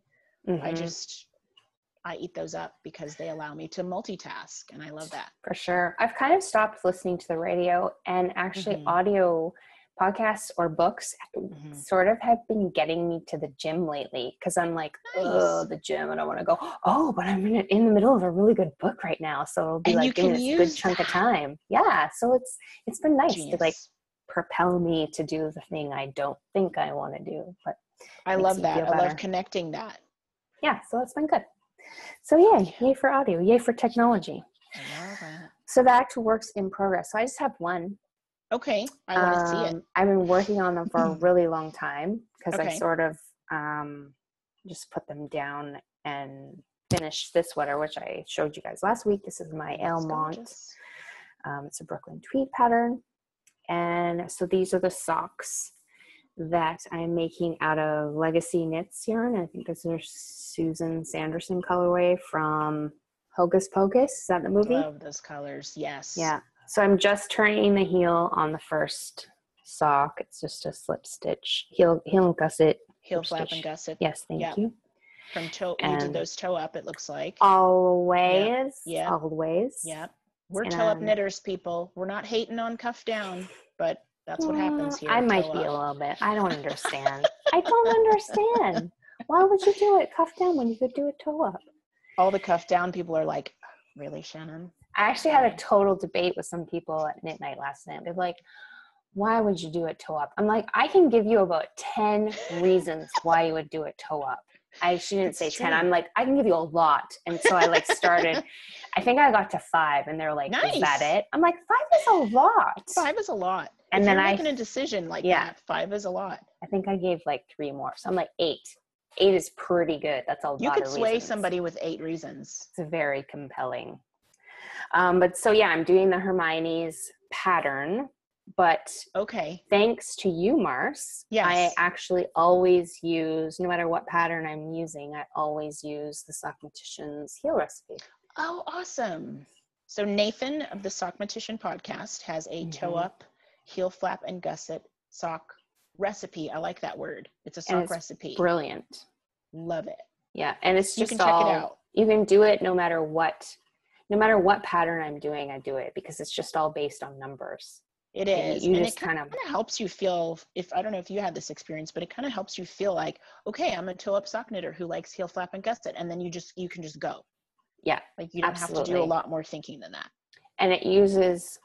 I eat those up because they allow me to multitask, and I love that. For sure. I've kind of stopped listening to the radio, and actually audio podcasts or books sort of have been getting me to the gym lately, because I'm like, oh, the gym, I don't want to go. Oh, but I'm in the middle of a really good book right now, so it'll be like giving this good chunk of time. Yeah, so it's been nice to like propel me to do the thing I don't think I want to do. But I love that. I love connecting that. Yeah, so it's been good. So yay for audio, yay for technology. I love that. So the actual work's in progress. So I just have one. Okay, I want to see it. I've been working on them for a really long time, because I sort of just put them down and finished this sweater, which I showed you guys last week. This is my Almont. It's a Brooklyn tweed pattern. And so these are the socks that I'm making out of Legacy Knits yarn. I think this is Susan Sanderson colorway from Hocus Pocus. Is that the movie? Love those colors, yes. Yeah. So I'm just turning the heel on the first sock. It's just a slip stitch. Heel and gusset. Heel flap and gusset. Yes, thank you. From toe, you did those toe up, it looks like. Always. Yeah. Always. Yeah. We're toe up knitters, people. We're not hating on cuff down, but that's what happens here. I might be a little bit. I don't understand. I don't understand. Why would you do it cuff down when you could do it toe up? All the cuff down people are like, really, Shannon? I actually had a total debate with some people at Knit Night last night. They're like, why would you do it toe up? I'm like, I can give you about 10 reasons why you would do it toe up. She didn't say 10. I'm like, I can give you a lot. And so I started, I think I got to 5, and they're like, nice. Is that it? I'm like, 5 is a lot. 5 is a lot. And if then you're making a decision like that, 5 is a lot. I think I gave 3 more. So I'm like 8. 8 is pretty good. That's a lot of reasons. You could sway somebody with 8 reasons. It's very compelling. But so I'm doing the Hermione's pattern, but thanks to you, Mars, I actually always use, no matter what pattern I'm using, I always use the Soxcetera's heel recipe. Oh, awesome. So Nathan of the Soxcetera podcast has a toe up, heel flap, and gusset sock recipe. I like that word. It's a sock recipe. Brilliant. Love it. Yeah, and it's just you can check it out. You can do it no matter what pattern I'm doing, I do it, because it's just all based on numbers. It is. And it kind of helps you feel, I don't know if you had this experience, but it kind of helps you feel like, okay, I'm a toe up sock knitter who likes heel flap and gusset. And then you can just go. Yeah. Like you don't have to do a lot more thinking than that. And it uses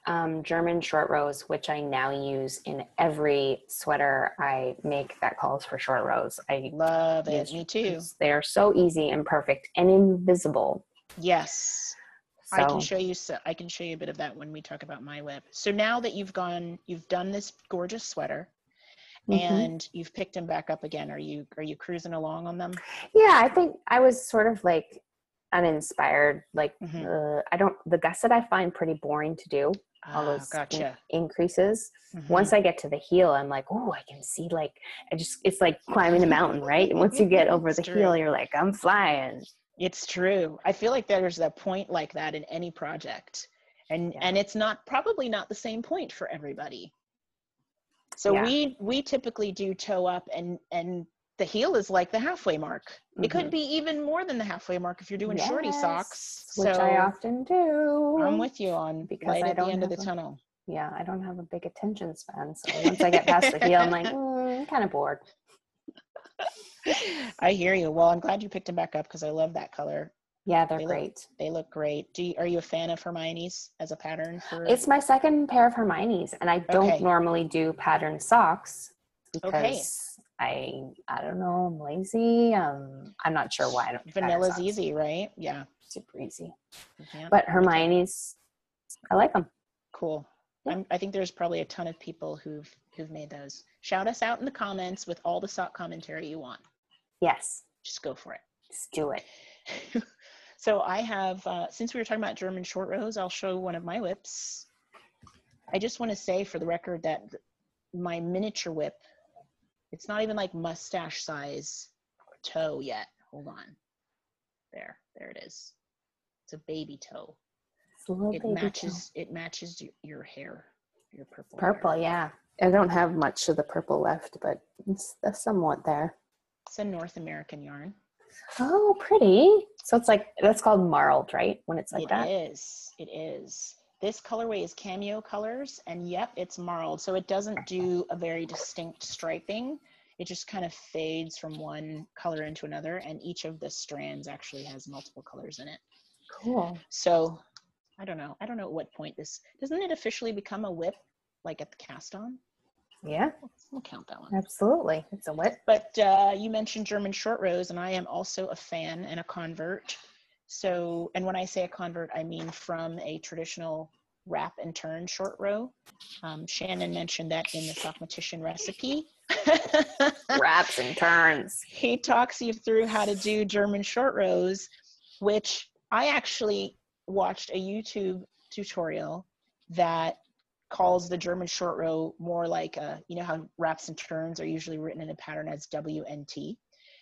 German short rows, which I now use in every sweater I make that calls for short rows. I love it. Me too. They are so easy and perfect and invisible. Yes. So. I can show you a bit of that when we talk about my web. So now that you've done this gorgeous sweater, and you've picked them back up again. Are you cruising along on them? Yeah, I think I was sort of like uninspired. Like the gusset I find pretty boring to do. All those increases. Once I get to the heel, I'm like, oh, I can see, like, it's like climbing a mountain, right? And once you get over the heel, you're like, I'm flying. It's true. I feel like there's a point like that in any project, and it's probably not the same point for everybody. So we typically do toe up, and the heel is like the halfway mark. It could be even more than the halfway mark if you're doing shorty socks, which I often do. I'm with you on because light at the end of the tunnel. Yeah, I don't have a big attention span, so once I get past the heel, I'm like, I'm kind of bored. I hear you. Well, I'm glad you picked them back up because I love that color. Yeah, they're great. They look great. Are you a fan of Hermione's as a pattern for? It's my second pair of Hermione's, and I don't normally do patterned socks because I don't know, I'm lazy. I'm not sure why I don't. Vanilla's easy, right? Yeah, super easy. Yeah. But Hermione's, I like them. Cool. Yeah. I think there's probably a ton of people who've made those. Shout us out in the comments with all the sock commentary you want. Yes. Just go for it. Just do it. So I have, since we were talking about German short rows, I'll show one of my whips. I just want to say for the record that my miniature whip, it's not even like mustache size toe yet. Hold on. There it is. It's a baby toe. It matches your hair, your purple. Purple, hair. Yeah. I don't have much of the purple left, but it's somewhat there. It's a North American yarn. Oh, pretty. So it's like, that's called marled, right? When it's like that? It is. This colorway is cameo colors, and yep, it's marled. So it doesn't do a very distinct striping. It just kind of fades from one color into another, and each of the strands actually has multiple colors in it. Cool. So I don't know at what point doesn't it officially become a whip, like at the cast on? Yeah. We'll count that one. Absolutely. It's a whip. But you mentioned German short rows, and I am also a fan and a convert. So, and when I say a convert, I mean from a traditional wrap and turn short row. Shannon mentioned that in the Soxcetera recipe. Wraps and turns. He talks you through how to do German short rows, which I actually watched a YouTube tutorial that calls the German short row more like you know how wraps and turns are usually written in a pattern as WNT.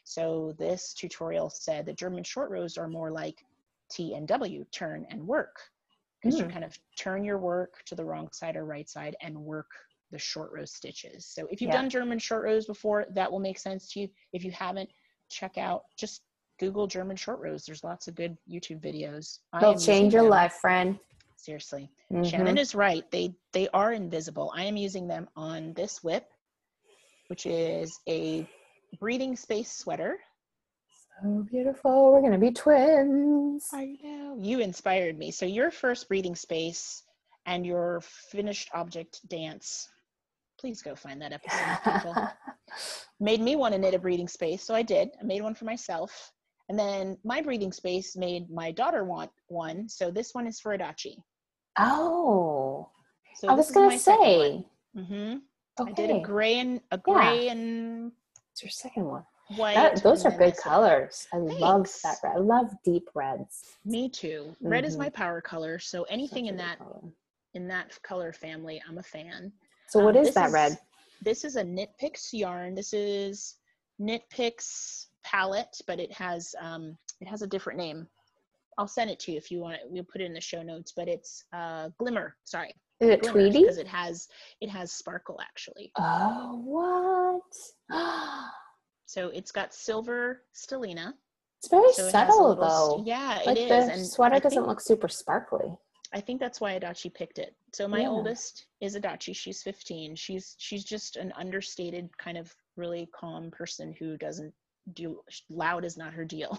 So this tutorial said the German short rows are more like T and W, turn and work, because you kind of turn your work to the wrong side or right side and work the short row stitches. So if you've done German short rows before, that will make sense to you. If you haven't, just Google German short rows. There's lots of good YouTube videos. They'll change your life, friend. Seriously. Shannon is right. They are invisible. I am using them on this whip, which is a breathing space sweater. So beautiful. We're going to be twins. I know. You inspired me. So your first breathing space and your finished object dance, please go find that episode, people. Made me want to knit a breathing space, so I did. I made one for myself. And then my breathing space made my daughter want one, so this one is for Adachi. Oh, so I was going to say. Okay. I did a gray and It's your second one. White. Those are good colors. I love that red. I love deep reds. Me too. Red is my power color, so anything in that color family, I'm a fan. So what is that red? This is a Knit Picks yarn. This is Knit Picks palette, but it has a different name. I'll send it to you if you want it. We'll put it in the show notes, but it's Glimmer. Sorry. Is it Glimmer, Tweedy? Because it has sparkle actually. Oh, what? So it's got silver stellina. It's very subtle though. Yeah, like it is. The sweater doesn't look super sparkly. I think that's why Adachi picked it. So my oldest is Adachi. She's 15. She's just an understated kind of really calm person who doesn't do loud is not her deal.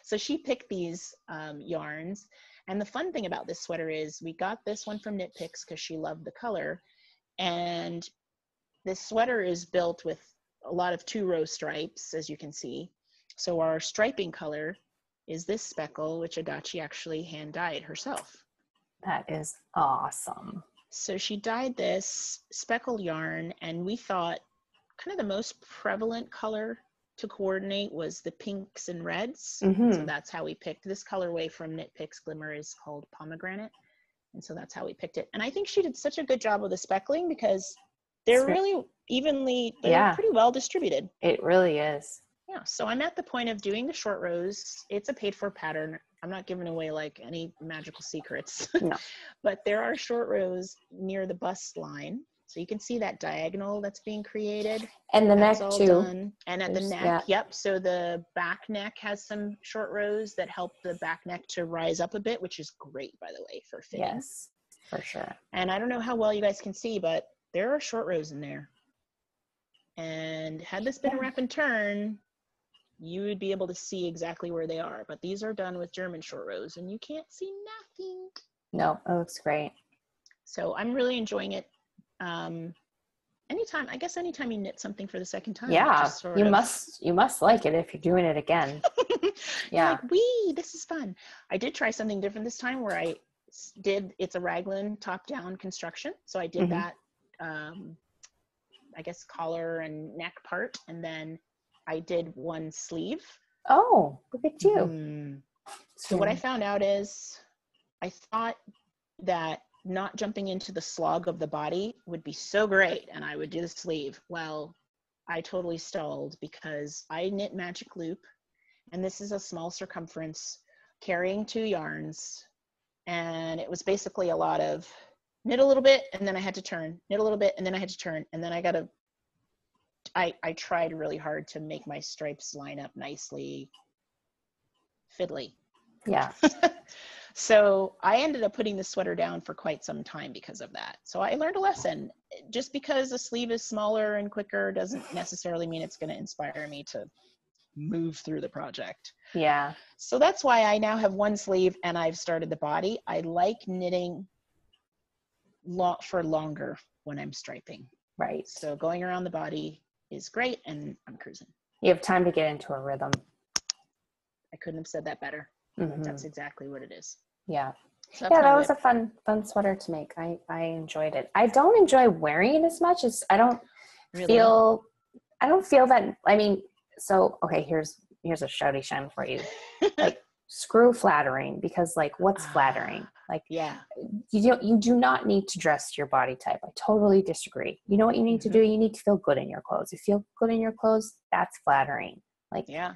So she picked these yarns. And the fun thing about this sweater is we got this one from Knit Picks because she loved the color. And this sweater is built with a lot of 2-row stripes, as you can see. So our striping color is this speckle, which Adachi actually hand dyed herself. That is awesome. So she dyed this speckle yarn, and we thought kind of the most prevalent color to coordinate was the pinks and reds. Mm-hmm. So that's how we picked this colorway from Knit Picks Glimmer is called Pomegranate. And so that's how we picked it. And I think she did such a good job with the speckling because they're really evenly, they're pretty well distributed. It really is. Yeah, so I'm at the point of doing the short rows. It's a paid for pattern. I'm not giving away like any magical secrets, No. but there are short rows near the bust line. So you can see that diagonal that's being created. And the that's neck all too. Done. And at the neck, yeah. Yep. So the back neck has some short rows that help the back neck to rise up a bit, which is great, by the way, for fitting. Yes, for sure. And I don't know how well you guys can see, but there are short rows in there. And had this been a wrap and turn, you would be able to see exactly where they are. But these are done with German short rows, and you can't see nothing. No, it looks great. So I'm really enjoying it. Anytime you knit something for the second time. Yeah, you must like it if you're doing it again. Yeah. Like, this is fun. I did try something different this time where it's a raglan top-down construction. So I did that, I guess, collar and neck part, and then I did one sleeve. Oh, look at you. So what I found out is I thought that not jumping into the slog of the body would be so great, and I would do the sleeve. Well, I totally stalled because I knit magic loop, and this is a small circumference carrying 2 yarns, and it was basically a lot of knit a little bit and then I had to turn, knit a little bit and then I had to turn, and then I tried really hard to make my stripes line up nicely fiddly. Yeah. So I ended up putting the sweater down for quite some time because of that. So I learned a lesson. Just because a sleeve is smaller and quicker doesn't necessarily mean it's going to inspire me to move through the project. Yeah. So that's why I now have one sleeve and I've started the body. I like knitting for longer when I'm striping. Right. So going around the body is great, and I'm cruising. You have time to get into a rhythm. I couldn't have said that better. That's exactly what it is. Yeah. So yeah, that was a fun sweater to make. I enjoyed it. I don't enjoy wearing it as much as I don't feel that. I mean, so okay, here's a shouty shine for you. Like, screw flattering, because like, what's flattering? Like, yeah, you do not need to dress to your body type. I totally disagree. You know what you need to do? You need to feel good in your clothes. You feel good in your clothes, that's flattering. Like, yeah,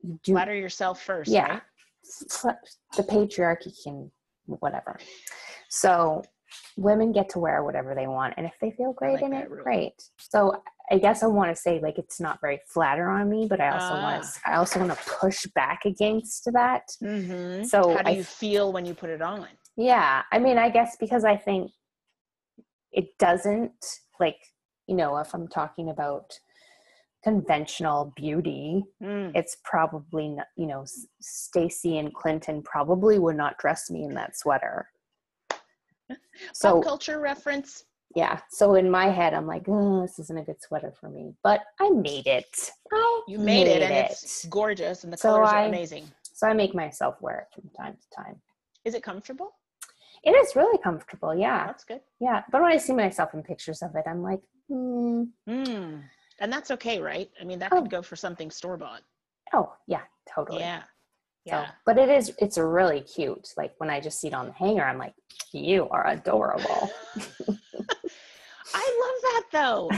you flatter yourself first. Yeah. Right? The patriarchy can whatever. So women get to wear whatever they want, and if they feel great in it, great. So I guess I want to say, like, it's not very flatter on me, but I also want to push back against that. So how do you feel when you put it on? Yeah, I mean, I guess because I think it doesn't, like, you know, if I'm talking about conventional beauty, it's probably not, you know, Stacy and Clinton probably would not dress me in that sweater. So pop culture reference. Yeah. So in my head, I'm like, oh, this isn't a good sweater for me, but I made it. You made it, and it's gorgeous, and the colors are amazing. So I make myself wear it from time to time. Is it comfortable? It is really comfortable. Yeah. That's good. Yeah. But when I see myself in pictures of it, I'm like, And that's okay, right? I mean, that could go for something store-bought. Oh, yeah, totally. Yeah. Yeah. So, but it's really cute. Like, when I just see it on the hanger, I'm like, you are adorable. I love that, though.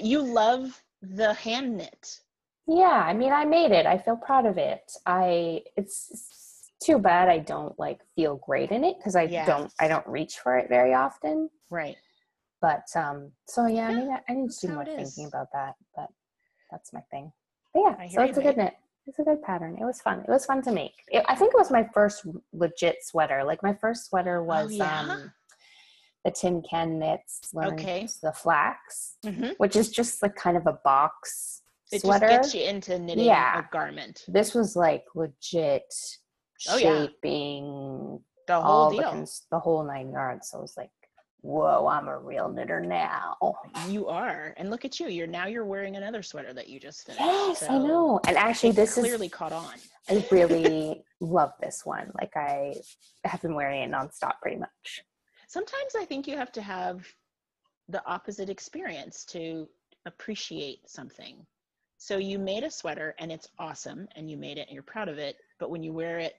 You love the hand knit. Yeah. I mean, I made it. I feel proud of it. It's too bad I don't feel great in it, because I don't reach for it very often. Right. But so yeah, I mean, I need to do more thinking about that, but that's my thing. But yeah, so it's a good knit. It's a good pattern. It was fun. It was fun to make. I think it was my first legit sweater. Like, my first sweater was the Tin Can Knits, the flax, which is just like kind of a box sweater. It just gets you into knitting a garment. This was like legit shaping, the whole deal, the whole 9 yards. So I was like, whoa, I'm a real knitter now. You are. And look at you. You're wearing another sweater that you just finished. Yes, so I know. And actually, this clearly caught on. I really love this one. Like, I have been wearing it nonstop pretty much. Sometimes I think you have to have the opposite experience to appreciate something. So you made a sweater and it's awesome and you made it and you're proud of it. But when you wear it,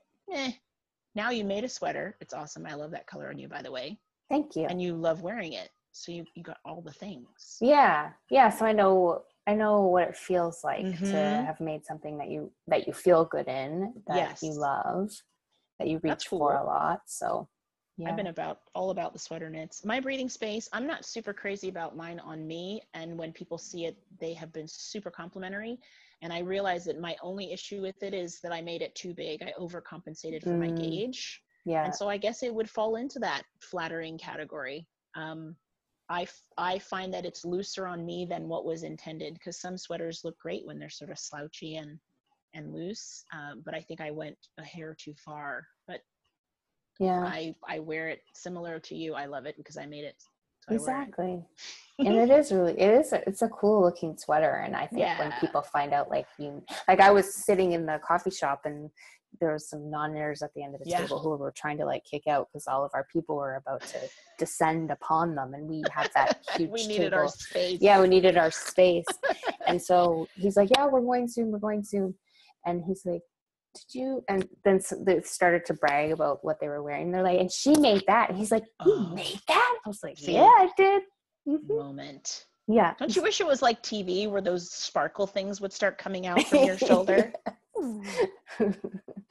now you made a sweater. It's awesome. I love that color on you, by the way. Thank you. And you love wearing it. So you got all the things. Yeah. So I know what it feels like to have made something that you feel good in, that you love, that you reach for a lot. So yeah. I've been all about the sweater knits. My breathing space, I'm not super crazy about mine on me. And when people see it, they have been super complimentary. And I realize that my only issue with it is that I made it too big. I overcompensated for my gauge. Yeah. And so I guess it would fall into that flattering category. I find that it's looser on me than what was intended, because some sweaters look great when they're sort of slouchy and loose. But I think I went a hair too far. But yeah, I wear it similar to you. I love it because I made it. So exactly. And it's a cool looking sweater. And I think when people find out, like I was sitting in the coffee shop and there was some non-knitters at the end of the table who were trying to like kick out because all of our people were about to descend upon them, and we had that huge we needed table. Our space. Yeah, we needed our space. And so he's like, yeah, we're going soon. And he's like, did you? And then they started to brag about what they were wearing. They're like, and she made that. And he's like, you made that? I was like, yeah, I did. Moment. Yeah. Don't you wish it was like TV where those sparkle things would start coming out from your shoulder?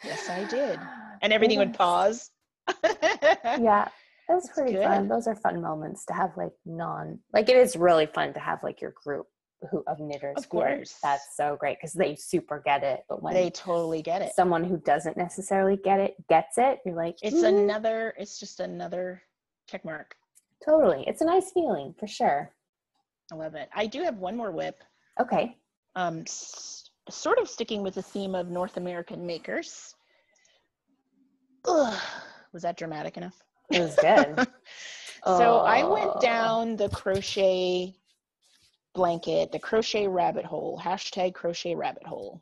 Yes, I did. And everything would pause. Yeah, that's pretty fun. Those are fun moments to have, like it is really fun to have like your group of knitters. Of course. That's so great because they super get it. But when they totally get it, someone who doesn't necessarily gets it, you're like, it's just another check mark. Totally. It's a nice feeling for sure. I love it. I do have one more whip. Okay. Sort of sticking with the theme of North American makers. Ugh, was that dramatic enough? It was good. So I went down the crochet blanket, the crochet rabbit hole, #crochet rabbit hole.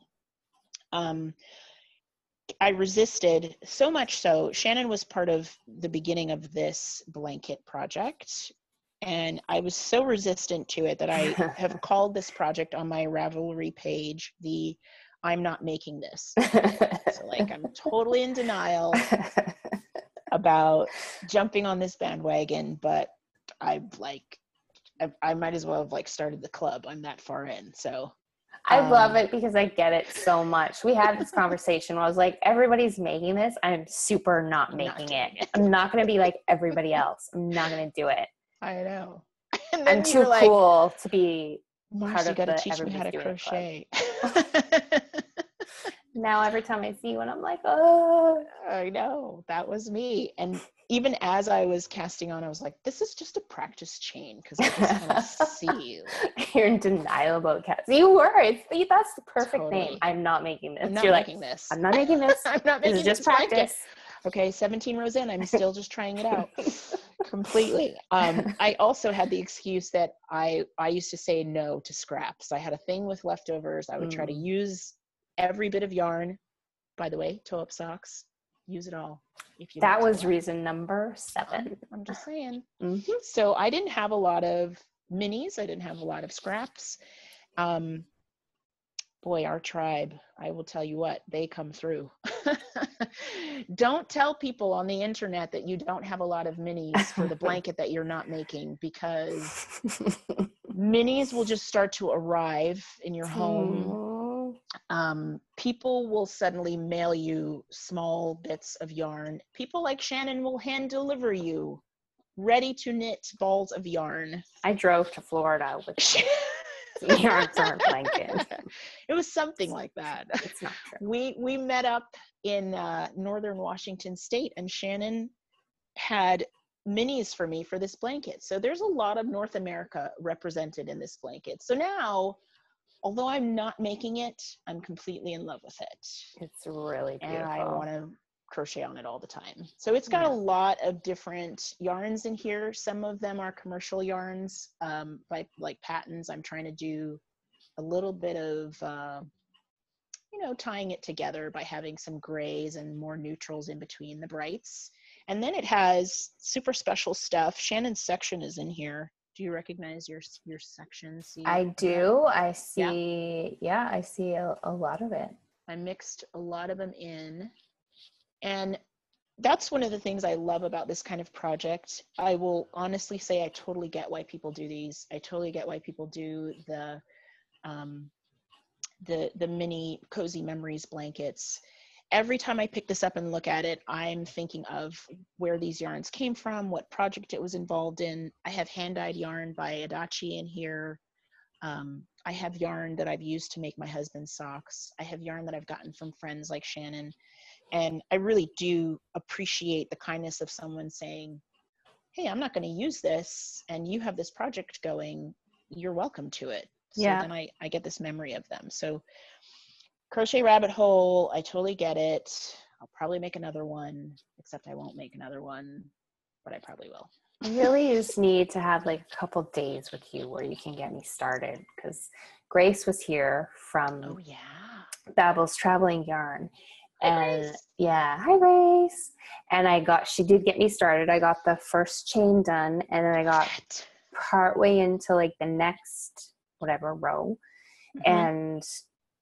I resisted so much so. Shannon was part of the beginning of this blanket project. And I was so resistant to it that I have called this project on my Ravelry page the I'm not making this. So like I'm totally in denial about jumping on this bandwagon, but I might as well have like started the club. I'm that far in. So I love it because I get it so much. We had this conversation where I was like, everybody's making this. I'm super not making it. I'm not going to be like everybody else. I'm not going to do it. I know. I'm too cool to be part of the teach me how to crochet. Now every time I see one, I'm like, oh. I know. That was me. And even as I was casting on, I was like, this is just a practice chain because I just want to see. You're in denial about casting. You were. That's the perfect name. I'm not making this. I'm not making this. I'm not making this. I'm not making this. Is just practice. Okay, 17 rows in, I'm still just trying it out completely. I also had the excuse that I used to say no to scraps. I had a thing with leftovers. I would try to use every bit of yarn. By the way, toe-up socks, use it all. If you that was reason number 7. I'm just saying. Mm-hmm. So I didn't have a lot of minis. I didn't have a lot of scraps. Boy, our tribe, I will tell you what, they come through. Don't tell people on the internet that you don't have a lot of minis for the blanket that you're not making, because minis will just start to arrive in your home. People will suddenly mail you small bits of yarn. People like Shannon will hand deliver you ready to knit balls of yarn. I drove to Florida with yarn for a blanket. It was something like that. It's not true. We met up in northern Washington state, and Shannon had minis for me for this blanket. So there's a lot of North America represented in this blanket. So now, although I'm not making it, I'm completely in love with it. It's really beautiful. And I want to crochet on it all the time. So it's got a lot of different yarns in here. Some of them are commercial yarns, like patterns. I'm trying to do a little bit of, tying it together by having some grays and more neutrals in between the brights. And then it has super special stuff. Shannon's section is in here. Do you recognize your section? See, I do. I Yeah. see. Yeah, I see a lot of it. I mixed a lot of them in. And that's one of the things I love about this kind of project. I will honestly say I totally get why people do these. I totally get why people do the mini cozy memories blankets. Every time I pick this up and look at it, I'm thinking of where these yarns came from, what project it was involved in. I have hand-dyed yarn by Adachi in here. I have yarn that I've used to make my husband's socks. I have yarn that I've gotten from friends like Shannon. And I really do appreciate the kindness of someone saying, hey, I'm not going to use this, and you have this project going, you're welcome to it. So then I get this memory of them. So crochet rabbit hole, I totally get it. I'll probably make another one, except I won't make another one, but I probably will. I really just need to have like a couple days with you where you can get me started, because Grace was here from Babel's Traveling Yarn. And Grace. Yeah, hi Grace. And she did get me started. I got the first chain done, and then I got partway into like the next whatever row, and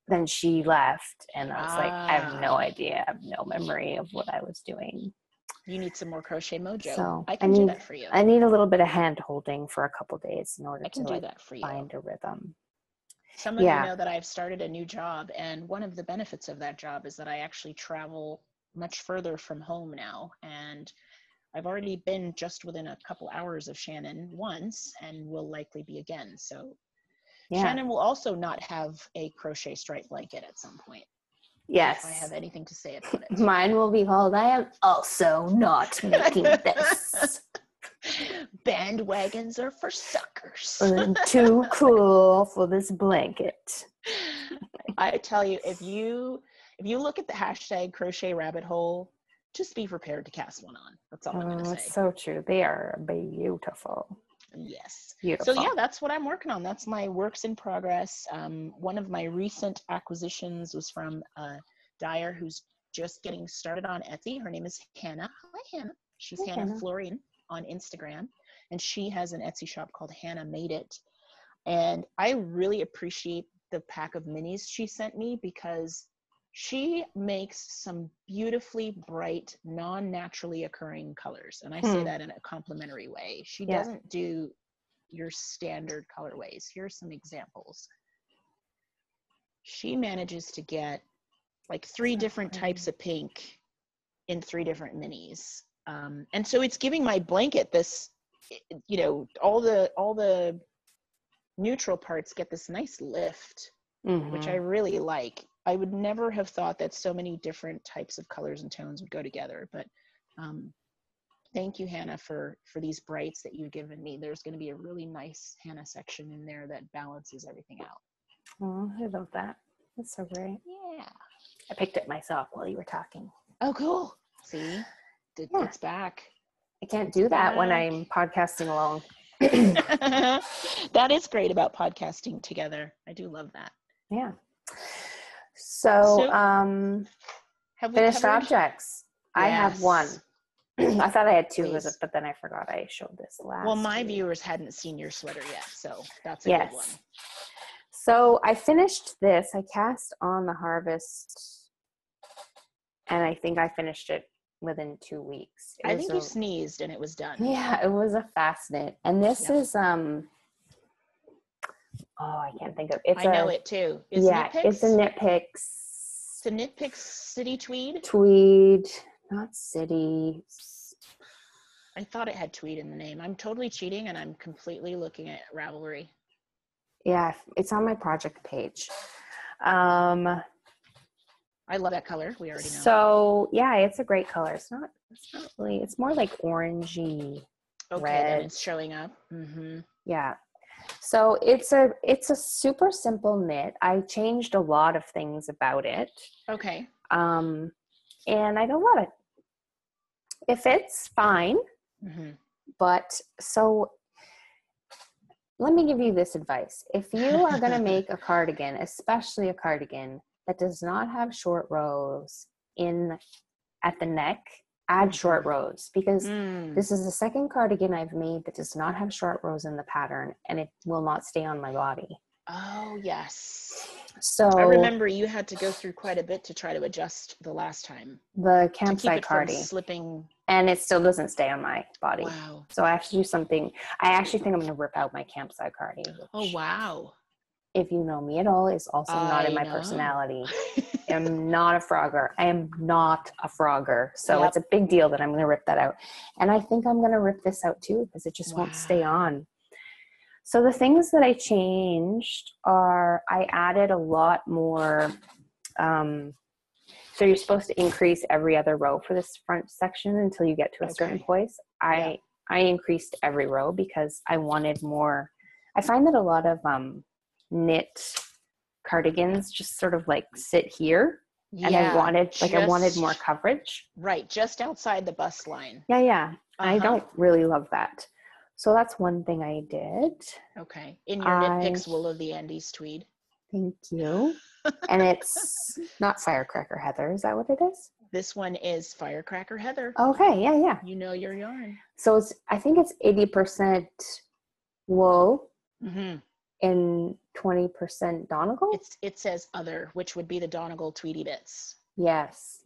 then she left, and I was like, I have no idea. I have no memory of what I was doing. You need some more crochet mojo. So I can do that for you. I need a little bit of hand holding for a couple days in order to do that for you. Find a rhythm. Some of you know that I've started a new job, and one of the benefits of that job is that I actually travel much further from home now, and I've already been just within a couple hours of Shannon once, and will likely be again. So Shannon will also not have a crochet stripe blanket at some point. Yes. If I have anything to say about it. Mine will be called, I am also not making this. Bandwagons are for suckers. I'm too cool for this blanket. I tell you, if you look at the hashtag crochet rabbit hole, just be prepared to cast one on. That's all I'm going to say. It's so true. They are beautiful. Yes. Beautiful. So yeah, that's what I'm working on. That's my works in progress. One of my recent acquisitions was from a dyer who's just getting started on Etsy. Her name is Hannah. Hi, Hannah. She's Hannah Florine on Instagram, and she has an Etsy shop called Hannah Made It. And I really appreciate the pack of minis she sent me, because she makes some beautifully bright, non-naturally occurring colors. And I say that in a complimentary way. She doesn't do your standard colorways. Here are some examples. She manages to get like 3 different types of pink in 3 different minis. And so it's giving my blanket this, all the neutral parts get this nice lift, which I really like. I would never have thought that so many different types of colors and tones would go together, but thank you, Hannah, for these brights that you've given me. There's going to be a really nice Hannah section in there that balances everything out. Oh, I love that. That's so great. Yeah. I picked it myself while you were talking. Oh, cool. See? It's back. I can't do that when I'm podcasting alone. That is great about podcasting together. I do love that. Yeah. So finished objects. Yes. I have one. I thought I had 2, but then I forgot I showed this last. Well, my viewers hadn't seen your sweater yet, so that's a good one. So I finished this. I cast on the Harvest, and I think I finished it within 2 weeks. I think you sneezed and it was done. Yeah, it was a fast knit. And this is I can't think of it. I know it too. It's a Knit Picks. It's a Knit Picks City Tweed? Tweed, not City. I thought it had tweed in the name. I'm totally cheating, and I'm completely looking at Ravelry. Yeah, it's on my project page. I love that color. We already know. So yeah, it's a great color. It's not really. It's more like orangey red. Then it's showing up. Mm-hmm. Yeah. So it's a super simple knit. I changed a lot of things about it. Okay. And I don't love it. It fits fine. Mm-hmm. But so let me give you this advice. If you are going to make a cardigan, especially a cardigan that does not have short rows at the neck, add short rows, because Mm. this is the second cardigan I've made that does not have short rows in the pattern, and it will not stay on my body. Oh, yes. So I remember you had to go through quite a bit to try to adjust the last time. the To keep campsite it from cardi, slipping. and it still doesn't stay on my body. Wow. So I have to do something. I actually think I'm going to rip out my campsite cardi, which, Oh, wow. if you know me at all, is also not in I my know. personality. I'm not a frogger. I am not a frogger. So Yep. it's a big deal that I'm going to rip that out. And I think I'm going to rip this out too, because it just won't stay Wow. on. So the things that I changed are, I added a lot more. So you're supposed to increase every other row for this front section until you get to a certain point. I increased every row because I wanted more. I find that a lot of knit cardigans just sort of like sit here, and I wanted more coverage. Right, just outside the bust line. Yeah. I don't really love that. So that's one thing I did. Okay. In your Knit Picks Wool of the Andes tweed. Thank you. And it's not Firecracker Heather. Is that what it is? This one is Firecracker Heather. Okay, yeah. You know your yarn. So I think it's 80% wool and 20% Donegal. It says other, which would be the Donegal Tweedy Bits. Yes.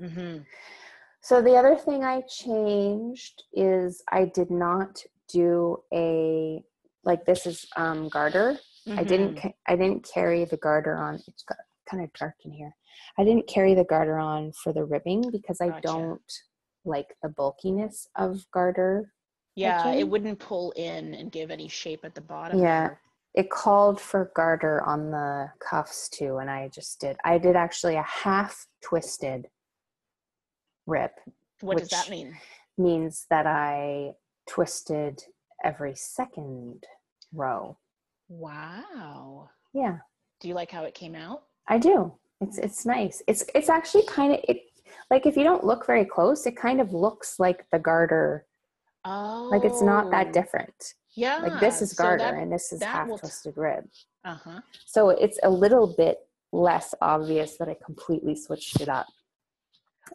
So the other thing I changed is I did not do this is garter. I didn't carry the garter on. It's got kind of dark in here. I didn't carry the garter on for the ribbing because I don't like the bulkiness of garter. Yeah, it wouldn't pull in and give any shape at the bottom. Yeah, it called for garter on the cuffs too, and I did actually a half twisted rip. What does that mean? Means that I twisted every second row. Wow. Yeah. Do you like how it came out? I do. It's nice. It's actually kind of, like if you don't look very close, it kind of looks like the garter. Oh. Like it's not that different. Yeah. Like this is garter and this is half twisted rib. So it's a little bit less obvious that I completely switched it up.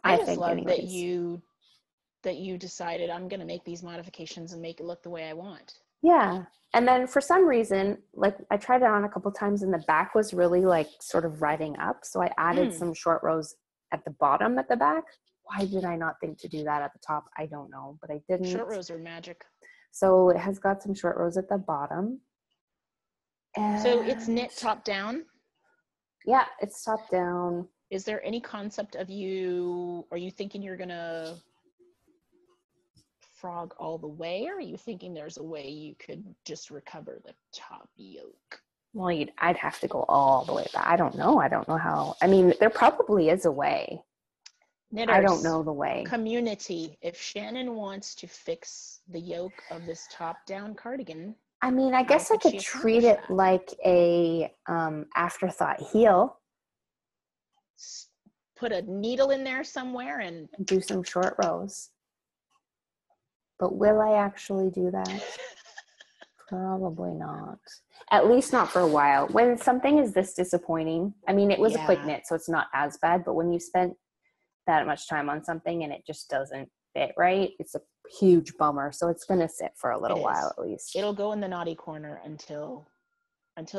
I just love that you decided I'm going to make these modifications and make it look the way I want. Yeah. And then for some reason, like I tried it on a couple times and the back was really like sort of riding up. So I added some short rows at the bottom at the back. Why did I not think to do that at the top? I don't know, but I didn't. Short rows are magic. So it has got some short rows at the bottom. And so it's knit top down? Yeah, it's top down. Is there any concept of are you thinking you're going to frog all the way, or are you thinking there's a way you could just recover the top yoke? Well, I'd have to go all the way back. I don't know how. I mean, there probably is a way. Knitters, I don't know the way. Community, if Shannon wants to fix the yoke of this top-down cardigan, I mean, I guess I could treat it like a afterthought heel. Put a needle in there somewhere and do some short rows. But will I actually do that? Probably not. At least not for a while. When something is this disappointing, I mean, it was a quick knit, so it's not as bad, but when you spent that much time on something and it just doesn't fit right, it's a huge bummer. So it's going to sit for a little while at least. It'll go in the naughty corner until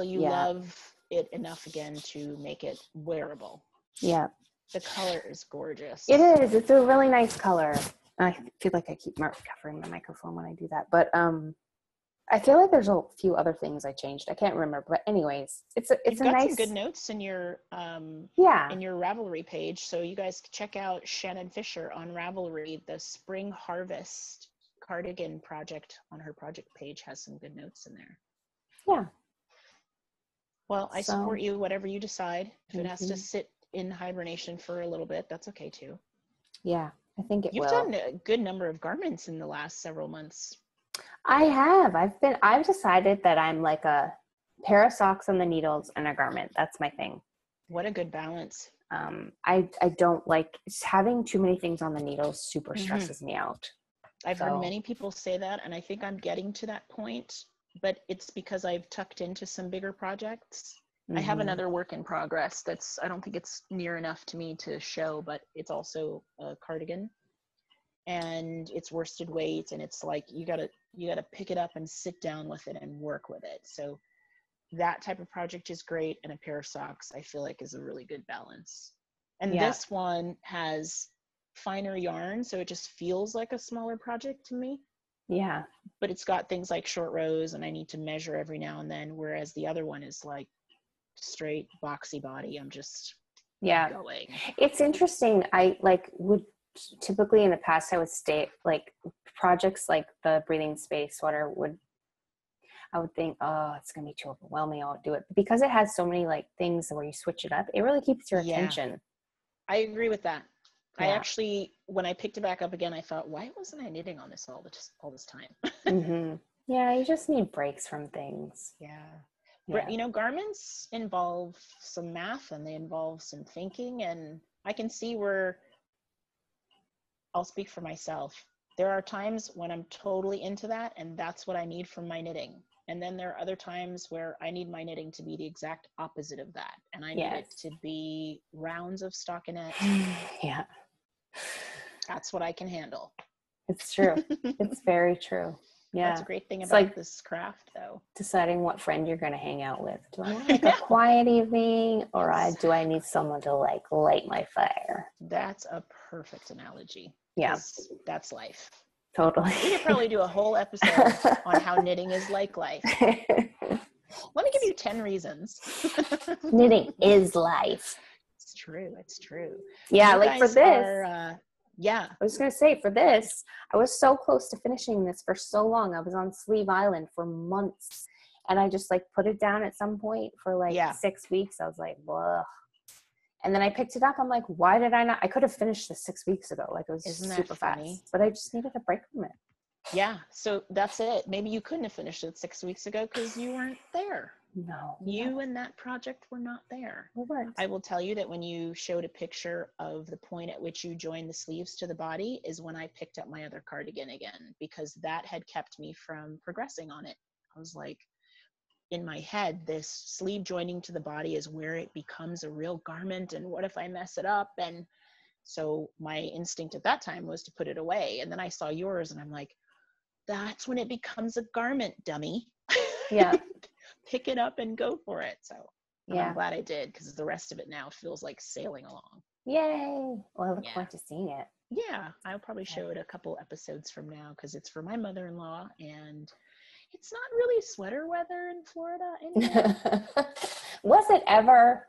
you love it enough again to make it wearable. Yeah. The color is gorgeous. It is. It's a really nice color. I feel like I keep covering the microphone when I do that. But I feel like there's a few other things I changed. I can't remember. But anyways, it's You've a got nice. some good notes in your in your Ravelry page. So you guys check out Shannon Fisher on Ravelry. The Spring Harvest cardigan project on her project page has some good notes in there. Yeah. Well, I support you, whatever you decide. If it has to sit in hibernation for a little bit, that's okay too. Yeah, I think it will. You've done a good number of garments in the last several months. I have. I've decided that I'm like a pair of socks on the needles and a garment. That's my thing. What a good balance. I don't like having too many things on the needles. Super stresses me out. I've heard many people say that, and I think I'm getting to that point, but it's because I've tucked into some bigger projects. I have another work in progress I don't think it's near enough to me to show, but it's also a cardigan. and it's worsted weight, and it's like you gotta pick it up and sit down with it and work with it. So that type of project is great, and a pair of socks I feel like is a really good balance. And this one has finer yarn, so it just feels like a smaller project to me. Yeah. But it's got things like short rows, and I need to measure every now and then, whereas the other one is like straight boxy body. I'm just going. It's interesting. I would typically in the past I would stay like projects like the breathing space sweater I would think, oh, it's gonna be too overwhelming, I won't do it. But because it has so many like things where you switch it up, it really keeps your attention. I agree with that. I actually, when I picked it back up again, I thought, why wasn't I knitting on this all this time? Mm-hmm. Yeah, you just need breaks from things. Yeah. You know, garments involve some math, and they involve some thinking, and I can see where, I'll speak for myself. There are times when I'm totally into that, and that's what I need from my knitting. And then there are other times where I need my knitting to be the exact opposite of that. And I need it to be rounds of stockinette. Yeah. That's what I can handle. It's true. It's very true. Yeah. That's a great thing about this craft, though. Deciding what friend you're going to hang out with. Do I want like a quiet evening, or do I need someone to like light my fire? That's a perfect analogy. Yeah. That's life. Totally. We could probably do a whole episode on how knitting is like life. Let me give you 10 reasons. Knitting is life. It's true. It's true. Yeah, like for this. I was going to say, for this, I was so close to finishing this for so long. I was on Sleeve Island for months, and I just like put it down at some point for like 6 weeks. I was like, whoa. And then I picked it up. I'm like, why did I not? I could have finished this 6 weeks ago. Like, it was super fast, but I just needed a break from it. Yeah. So that's it. Maybe you couldn't have finished it 6 weeks ago because you weren't there. No. You and that project were not there. We weren't. I will tell you that when you showed a picture of the point at which you joined the sleeves to the body is when I picked up my other cardigan again, because that had kept me from progressing on it. I was like, in my head, this sleeve joining to the body is where it becomes a real garment, and what if I mess it up? And so my instinct at that time was to put it away. And then I saw yours, and I'm like, that's when it becomes a garment, dummy. Yeah. Pick it up and go for it. So I'm glad I did, because the rest of it now feels like sailing along. Yay. Well, I look forward to seeing it. Yeah, I'll probably show it a couple episodes from now, because it's for my mother-in-law, and it's not really sweater weather in Florida anymore. Was it ever?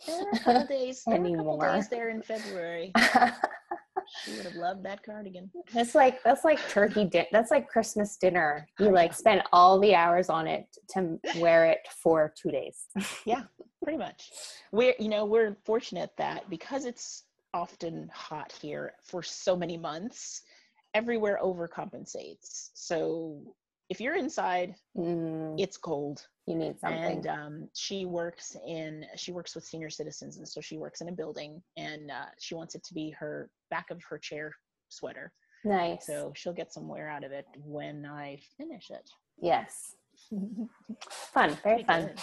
There were a couple days. Anymore. There in February. She would have loved that cardigan. That's like that's like Christmas dinner. You like spend all the hours on it to wear it for 2 days. Yeah, pretty much. We're fortunate that because it's often hot here for so many months, everywhere overcompensates. So if you're inside, it's cold. You need something. And she works with senior citizens, and so she works in a building, and she wants it to be her back of her chair sweater. Nice. So she'll get some wear out of it when I finish it. Yes. Fun. Very fun. Good.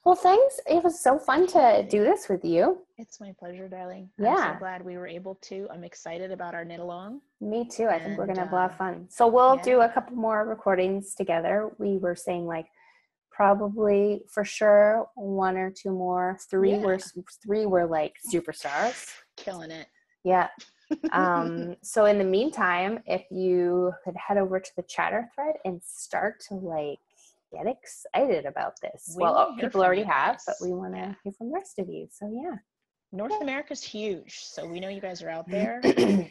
Well, thanks. It was so fun to do this with you. It's my pleasure, darling. Yeah. I'm so glad we were able to. I'm excited about our knit along. Me too. I think we're going to have a lot of fun. So we'll do a couple more recordings together. We were saying like probably for sure 1 or 2 more. 3 were like superstars. Killing it. Yeah. So in the meantime, if you could head over to the chatter thread and start to like get excited about this. People already have, but we want to hear from the rest of you. So North America's huge, so we know you guys are out there.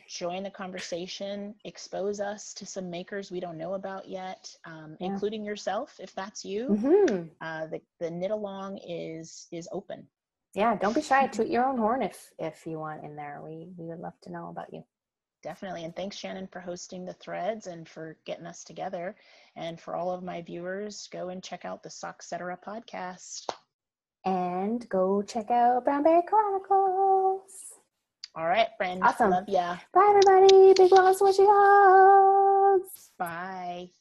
Join the conversation, expose us to some makers we don't know about yet, including yourself if that's you. Mm-hmm. The knit along is open. Yeah, don't be shy. Toot your own horn if you want in there. We would love to know about you. Definitely. And thanks, Shannon, for hosting the threads and for getting us together. And for all of my viewers, go and check out the Soxcetera podcast. And go check out BrownBerry Chronicles. All right, friend. Awesome. Love ya. Bye, everybody. Big loves, what you hugs. Bye.